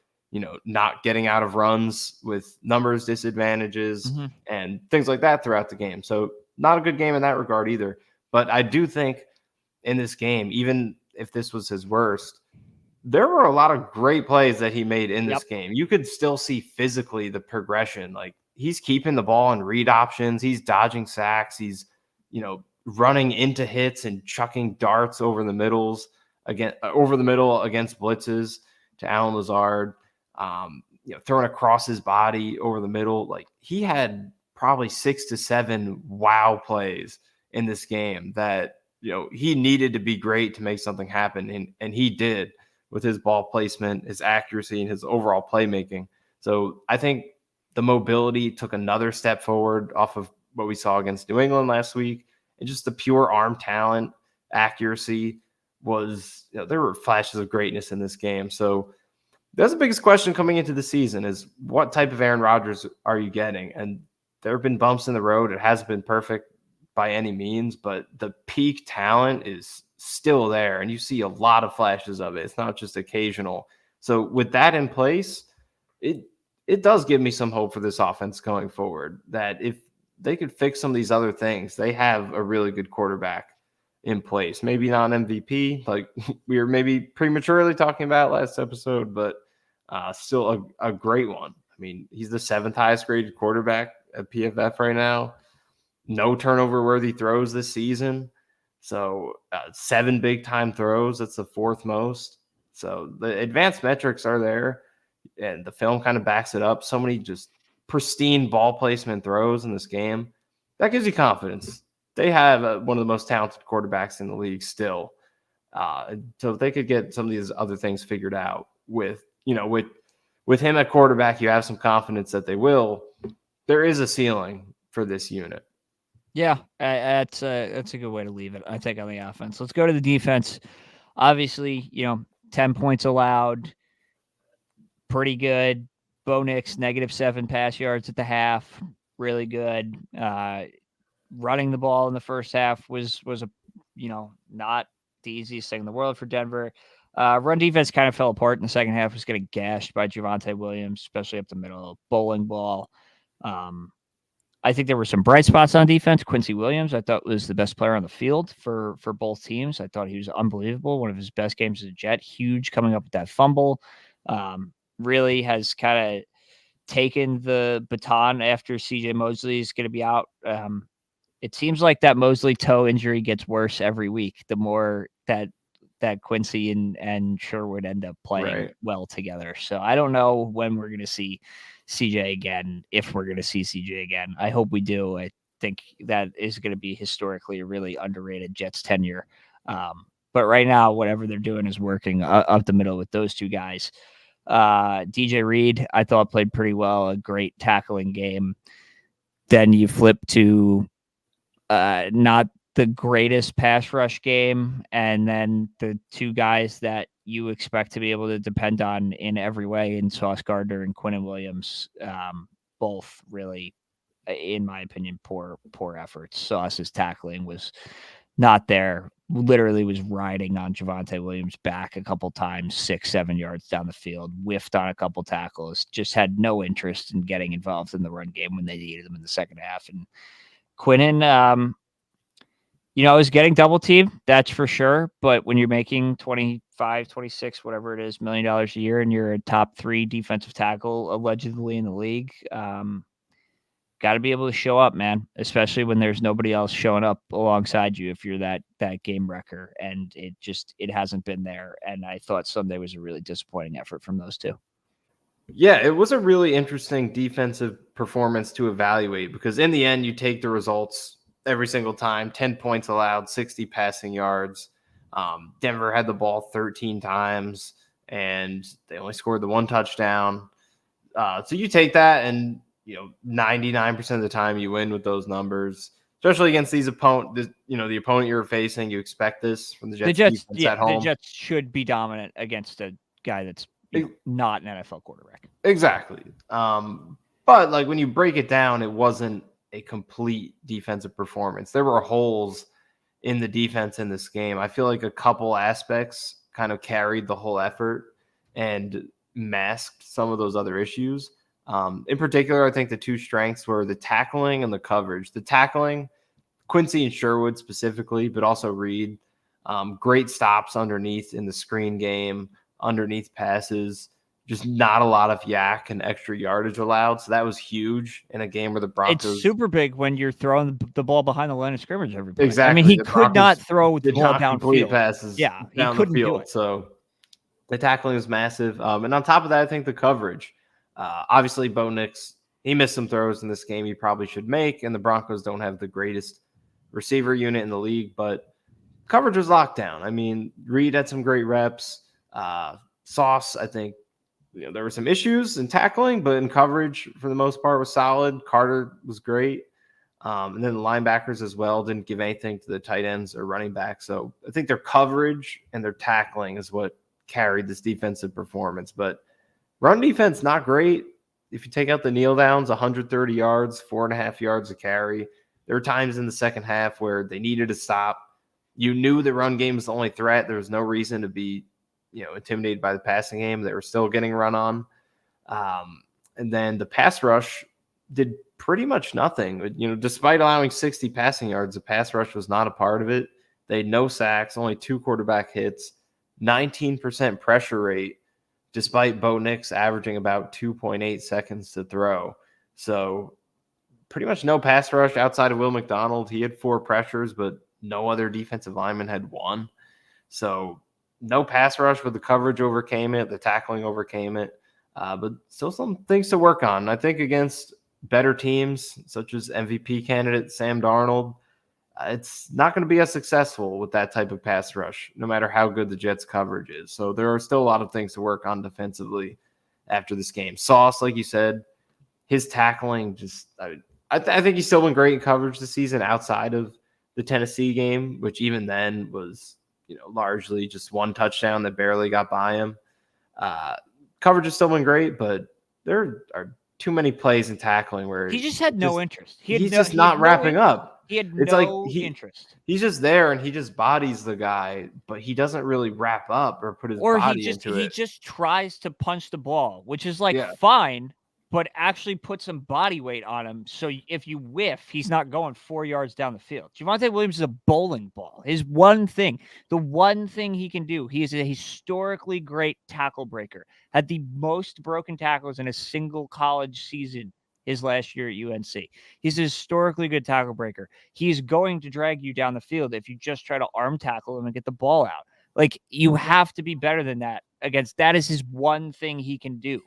Speaker 2: not getting out of runs with numbers disadvantages and things like that throughout the game. So not a good game in that regard either. But I do think in this game, even if this was his worst, there were a lot of great plays that he made in this game. You could still see physically the progression. Like, he's keeping the ball in read options. He's dodging sacks. He's, running into hits and chucking darts over the middle against blitzes to Allen Lazard. Throwing across his body over the middle. Like, he had probably 6 to 7 wow plays in this game that, he needed to be great to make something happen. And he did with his ball placement, his accuracy, and his overall playmaking. So I think the mobility took another step forward off of what we saw against New England last week. And just the pure arm talent, accuracy was, there were flashes of greatness in this game. So that's the biggest question coming into the season is what type of Aaron Rodgers are you getting? And there have been bumps in the road. It hasn't been perfect by any means, but the peak talent is still there. And you see a lot of flashes of it. It's not just occasional. So with that in place, it does give me some hope for this offense going forward, that if they could fix some of these other things, they have a really good quarterback in place. Maybe not an MVP, like we were maybe prematurely talking about last episode, but still a great one. I mean, he's the 7th highest graded quarterback at PFF right now. No turnover worthy throws this season. So 7 big time throws. That's the 4th most. So the advanced metrics are there, and the film kind of backs it up. So many just pristine ball placement throws in this game. That gives you confidence. They have one of the most talented quarterbacks in the league still. So if they could get some of these other things figured out with him at quarterback, you have some confidence that they will. There is a ceiling for this unit.
Speaker 1: Yeah, that's a good way to leave it, I think, on the offense. Let's go to the defense. Obviously, 10 points allowed, pretty good. Bo Nix, -7 pass yards at the half, really good. Running the ball in the first half was a not the easiest thing in the world for Denver. Run defense kind of fell apart in the second half. Was getting gashed by Javonte Williams, especially up the middle. Bowling ball. I think there were some bright spots on defense. Quincy Williams, I thought, was the best player on the field for both teams. I thought he was unbelievable. One of his best games as a Jet. Huge coming up with that fumble. Really has kind of taken the baton after CJ Mosley is going to be out. It seems like that Mosley toe injury gets worse every week. The more that Quincy and Sherwood end up playing well together. So I don't know when we're going to see CJ again, if we're going to see CJ again. I hope we do. I think that is going to be historically a really underrated Jets tenure. But right now, whatever they're doing is working up the middle with those two guys. DJ Reed, I thought, played pretty well, a great tackling game. Then you flip to not the greatest pass rush game, and then the two guys that you expect to be able to depend on in every way in Sauce Gardner and Quinnen Williams, both really, in my opinion, poor efforts. Sauce's tackling was not there. Literally was riding on Javonte Williams' back a couple times, 6-7 yards down the field, whiffed on a couple tackles, just had no interest in getting involved in the run game when they needed him in the second half. And Quinnen, is getting double teamed, that's for sure. But when you're making 25, 26, whatever it is, $1 million a year, and you're a top 3 defensive tackle allegedly in the league, got to be able to show up, man, especially when there's nobody else showing up alongside you if you're that game wrecker. And it hasn't been there. And I thought Sunday was a really disappointing effort from those two.
Speaker 2: Yeah, it was a really interesting defensive performance to evaluate, because in the end, you take the results every single time. 10 points allowed, 60 passing yards. Denver had the ball 13 times, and they only scored the 1 touchdown. So you take that, and 99% of the time you win with those numbers, especially against these opponent. The opponent you're facing, you expect this from the Jets defense at home.
Speaker 1: The Jets should be dominant against a guy that's not an NFL quarterback.
Speaker 2: Exactly. But like when you break it down, it wasn't a complete defensive performance. There were holes in the defense in this game. I feel like a couple aspects kind of carried the whole effort and masked some of those other issues. In particular, I think the two strengths were the tackling and the coverage. The tackling, Quincy and Sherwood specifically, but also Reed. Great stops underneath in the screen game, underneath passes. Just not a lot of yak and extra yardage allowed. So that was huge in a game where the Broncos...
Speaker 1: It's super big when you're throwing the ball behind the line of scrimmage every play.
Speaker 2: Exactly.
Speaker 1: I mean, he could not throw the ball downfield.
Speaker 2: Passes
Speaker 1: he couldn't do it.
Speaker 2: So The tackling is massive. And on top of that, I think the coverage. Obviously, Bo Nix, he missed some throws in this game he probably should make, and the Broncos don't have the greatest receiver unit in the league, but coverage was locked down. I mean, Reed had some great reps. Sauce, I think, there were some issues in tackling, but in coverage, for the most part, was solid. Carter was great. And then the linebackers as well didn't give anything to the tight ends or running back. So I think their coverage and their tackling is what carried this defensive performance. But run defense, not great. If you take out the kneel downs, 130 yards, 4.5 yards a carry. There were times in the second half where they needed to stop. You knew the run game was the only threat. There was no reason to be, intimidated by the passing game. They were still getting run on. And then the pass rush did pretty much nothing. Despite allowing 60 passing yards, the pass rush was not a part of it. They had no sacks, only 2 quarterback hits, 19% pressure rate, despite Bo Nix averaging about 2.8 seconds to throw. So pretty much no pass rush outside of Will McDonald. He had 4 pressures, but no other defensive lineman had 1. So no pass rush, but the coverage overcame it. The tackling overcame it. But still some things to work on. I think against better teams, such as MVP candidate Sam Darnold, it's not going to be as successful with that type of pass rush, no matter how good the Jets' coverage is. So there are still a lot of things to work on defensively after this game. Sauce, like you said, his tackling I think he's still been great in coverage this season outside of the Tennessee game, which even then was, largely just 1 touchdown that barely got by him. Coverage has still been great, but there are too many plays in tackling where
Speaker 1: he just had no interest.
Speaker 2: He's just not wrapping up.
Speaker 1: He had
Speaker 2: It's
Speaker 1: no interest.
Speaker 2: He's just there and he just bodies the guy, but he doesn't really wrap up or put his body into it.
Speaker 1: He just tries to punch the ball, which is fine, but actually put some body weight on him. So if you whiff, he's not going 4 yards down the field. Javonte Williams is a bowling ball. The one thing he can do, he is a historically great tackle breaker. Had the most broken tackles in a single college season his last year at UNC. He's a historically good tackle breaker. He's going to drag you down the field if you just try to arm tackle him and get the ball out. You have to be better than that against. That is his one thing he can do.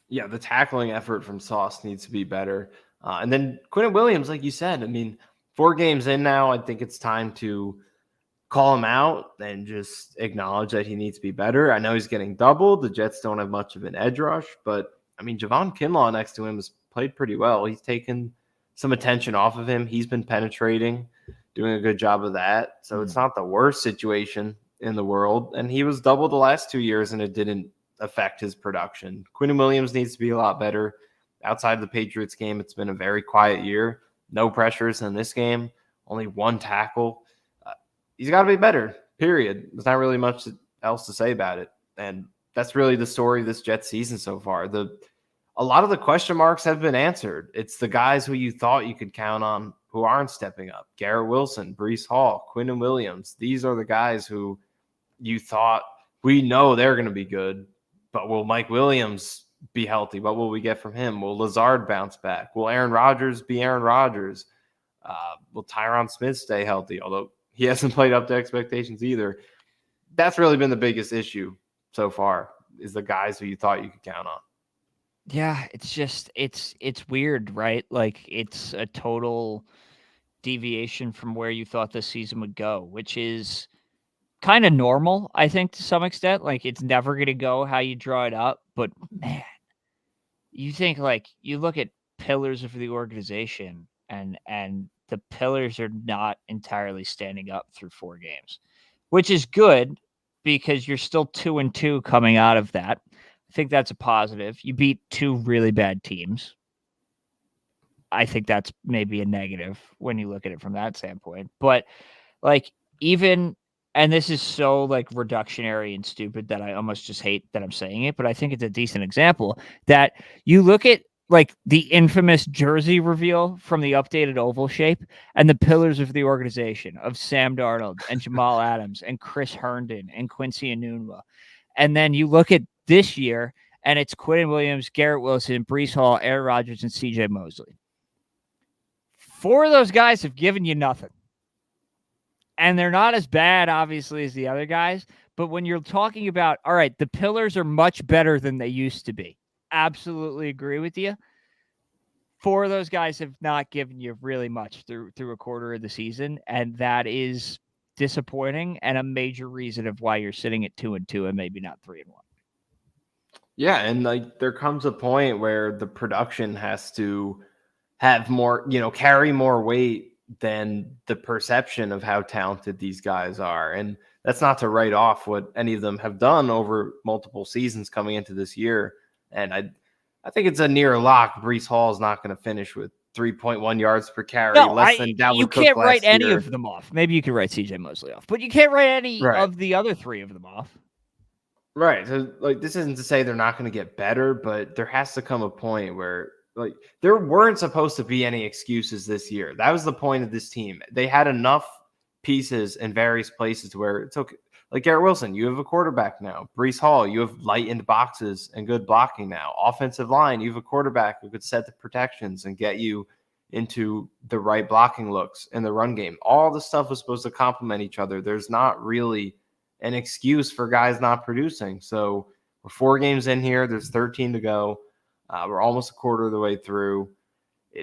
Speaker 2: Yeah, the tackling effort from Sauce needs to be better. And then Quinnen Williams, like you said, 4 games in now, I think it's time to call him out and just acknowledge that he needs to be better. I know he's getting doubled. The Jets don't have much of an edge rush, but Javon Kinlaw next to him has played pretty well. He's taken some attention off of him. He's been penetrating, doing a good job of that. So it's not the worst situation in the world. And he was doubled the last 2 years, and it didn't affect his production. Quinnen Williams needs to be a lot better. Outside of the Patriots game, it's been a very quiet year. No pressures in this game. Only 1 tackle. He's got to be better, period. There's not really much else to say about it. And that's really the story of this Jets season so far. A lot of the question marks have been answered. It's the guys who you thought you could count on who aren't stepping up. Garrett Wilson, Breece Hall, Quinnen Williams. These are the guys who you thought, we know they're going to be good. But will Mike Williams be healthy? What will we get from him? Will Lazard bounce back? Will Aaron Rodgers be Aaron Rodgers? Will Tyron Smith stay healthy? Although he hasn't played up to expectations either. That's really been the biggest issue so far, is the guys who you thought you could count on.
Speaker 1: Yeah, it's just, it's weird, right? It's a total deviation from where you thought this season would go, which is kind of normal, I think, to some extent. It's never going to go how you draw it up, but man, you think you look at pillars of the organization and the pillars are not entirely standing up through 4 games, which is good because you're still 2-2 coming out of that. I think that's a positive. You beat 2 really bad teams. I think that's maybe a negative when you look at it from that standpoint, but even, and this is so reductionary and stupid that I almost just hate that I'm saying it, but I think it's a decent example that you look at the infamous jersey reveal from the updated oval shape and the pillars of the organization of Sam Darnold and Jamal Adams and Chris Herndon and Quincy Enunwa. And then you look at this year and it's Quinnen Williams, Garrett Wilson, Breece Hall, Aaron Rodgers, and CJ Mosley. 4 of those guys have given you nothing. And they're not as bad, obviously, as the other guys. But when you're talking about, all right, the pillars are much better than they used to be. Absolutely agree with you. 4 of those guys have not given you really much through a quarter of the season, and that is disappointing and a major reason of why you're sitting at 2-2 and maybe not 3-1.
Speaker 2: Yeah, and like there comes a point where the production has to have more, carry more weight than the perception of how talented these guys are. And that's not to write off what any of them have done over multiple seasons coming into this year. And I think it's a near lock. Brees Hall is not going to finish with 3.1 yards per carry,
Speaker 1: No,
Speaker 2: less than
Speaker 1: you
Speaker 2: Dalvin Cook
Speaker 1: can't write
Speaker 2: last
Speaker 1: any
Speaker 2: year.
Speaker 1: of them off. Maybe you could write CJ Mosley off, but you can't write any
Speaker 2: Right.
Speaker 1: of the other 3 of them off.
Speaker 2: Right. So like this isn't to say they're not going to get better, but there has to come a point where like there weren't supposed to be any excuses this year. That was the point of this team. They had enough pieces in various places where it's okay. Like Garrett Wilson, you have a quarterback now. Brees Hall, you have lightened boxes and good blocking now. Offensive line, you have a quarterback who could set the protections and get you into the right blocking looks in the run game. All the stuff was supposed to complement each other. There's not really an excuse for guys not producing. So we're 4 games in here. There's 13 to go. We're almost a quarter of the way through.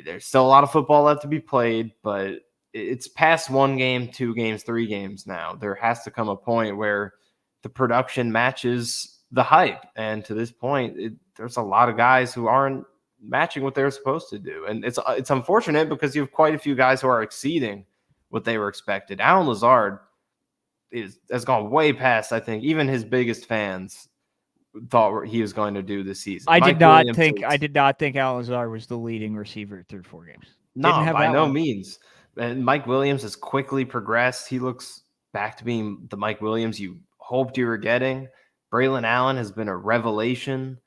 Speaker 2: There's still a lot of football left to be played, but it's past 1 game, 2 games, 3 games now. There has to come a point where the production matches the hype. And to this point, there's a lot of guys who aren't matching what they're supposed to do. And it's unfortunate because you have quite a few guys who are exceeding what they were expected. Allen Lazard has gone way past, I think, even his biggest fans thought he was going to do this season.
Speaker 1: I did not think Allen Lazard was the leading receiver through 4 games.
Speaker 2: No, by no means. And Mike Williams has quickly progressed. He looks back to being the Mike Williams you hoped you were getting. Braylon Allen has been a revelation.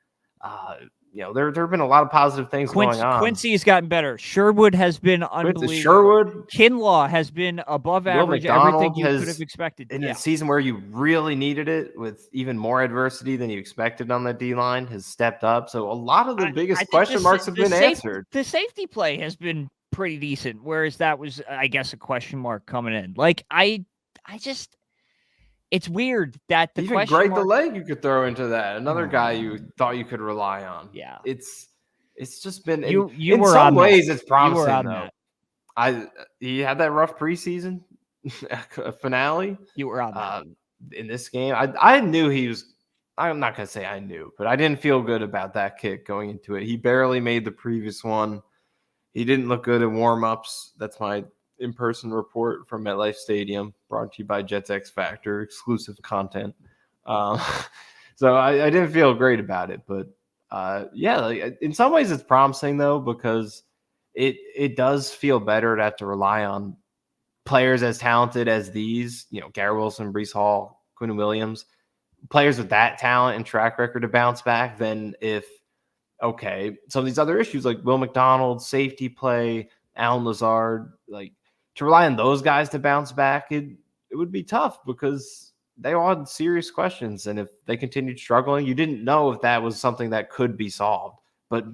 Speaker 2: There have been a lot of positive things going on.
Speaker 1: Quincy has gotten better. Sherwood has been unbelievable.
Speaker 2: Sherwood.
Speaker 1: Kinlaw has been above average. Everything you could have expected.
Speaker 2: In a season where you really needed it, with even more adversity than you expected on the D-line, has stepped up. So a lot of the biggest question marks have been answered.
Speaker 1: The safety play has been pretty decent, whereas that was, I guess, a question mark coming in. Like, it's weird that the
Speaker 2: even
Speaker 1: question
Speaker 2: Greg
Speaker 1: mark,
Speaker 2: the leg you could throw into that. Another guy you thought you could rely on.
Speaker 1: Yeah,
Speaker 2: it's just been
Speaker 1: in
Speaker 2: some ways it's promising though.
Speaker 1: That.
Speaker 2: He had that rough preseason finale.
Speaker 1: You were on that.
Speaker 2: In this game. I knew he was. I'm not gonna say I knew, but I didn't feel good about that kick going into it. He barely made the previous one. He didn't look good in warm-ups. That's my in-person report from MetLife Stadium, brought to you by Jets X Factor, exclusive content. So I didn't feel great about it, but in some ways it's promising though, because it does feel better to have to rely on players as talented as these, Garrett Wilson, Brees Hall, Quinn Williams, players with that talent and track record to bounce back than if some of these other issues like Will McDonald, safety play, Allen Lazard, like to rely on those guys to bounce back, it would be tough because they all had serious questions. And if they continued struggling, you didn't know if that was something that could be solved. But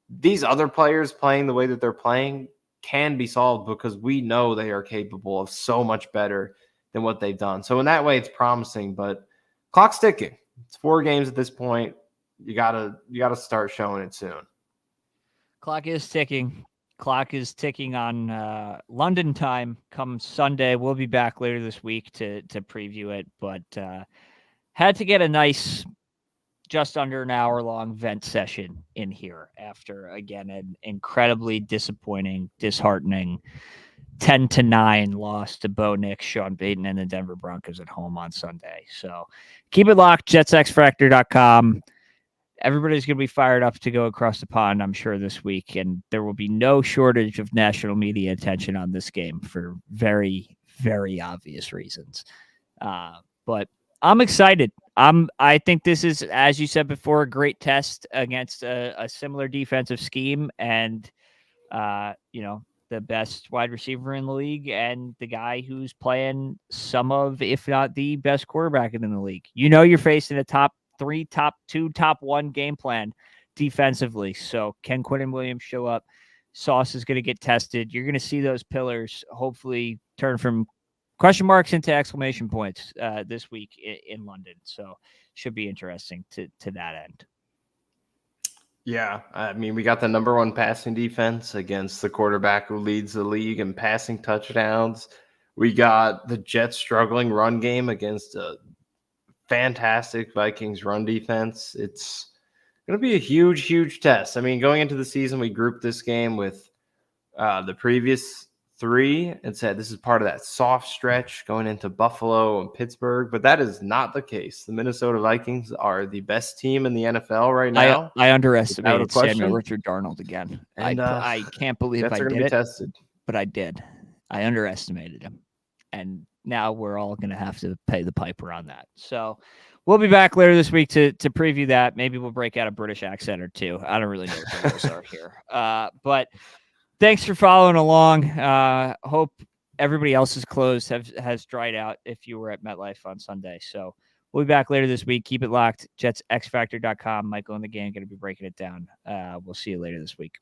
Speaker 2: these other players playing the way that they're playing can be solved because we know they are capable of so much better than what they've done. So in that way, it's promising, but clock's ticking. It's 4 games at this point. You gotta start showing it soon.
Speaker 1: Clock is ticking. Clock is ticking on London time come Sunday. We'll be back later this week to preview it, but had to get a nice just under an hour long vent session in here after, again, an incredibly disappointing, disheartening 10-9 loss to Bo Nix, Sean Payton, and the Denver Broncos at home on Sunday. So keep it locked, jetsxfactor.com. Everybody's going to be fired up to go across the pond, I'm sure, this week, and there will be no shortage of national media attention on this game for very, very obvious reasons. But I'm excited. I think this is, as you said before, a great test against a similar defensive scheme, and the best wide receiver in the league and the guy who's playing some of, if not the best quarterback in the league. You're facing a top 3, top 2, top 1 game plan defensively. So can Quinn Williams show up? Sauce is going to get tested. You're going to see those pillars hopefully turn from question marks into exclamation points this week in London. So should be interesting to that end.
Speaker 2: Yeah, I mean, we got the number one passing defense against the quarterback who leads the league in passing touchdowns. We got the Jets struggling run game against a fantastic Vikings run defense. It's going to be a huge, huge test. I mean, going into the season, we grouped this game with the previous three and said this is part of that soft stretch going into Buffalo and Pittsburgh, but that is not the case. The Minnesota Vikings are the best team in the NFL right now.
Speaker 1: I underestimated
Speaker 2: without a question.
Speaker 1: Samuel Richard Darnold again.
Speaker 2: And
Speaker 1: I can't believe
Speaker 2: Jets
Speaker 1: I
Speaker 2: are
Speaker 1: did
Speaker 2: gonna be
Speaker 1: it,
Speaker 2: tested.
Speaker 1: but I did. I underestimated him, and now we're all going to have to pay the piper on that. So we'll be back later this week to preview that. Maybe we'll break out a British accent or two. I don't really know what the rules are here, but thanks for following along. Hope everybody else's clothes has dried out if you were at MetLife on Sunday. So we'll be back later this week. Keep it locked. JetsXFactor.com. Michael and the gang going to be breaking it down. We'll see you later this week.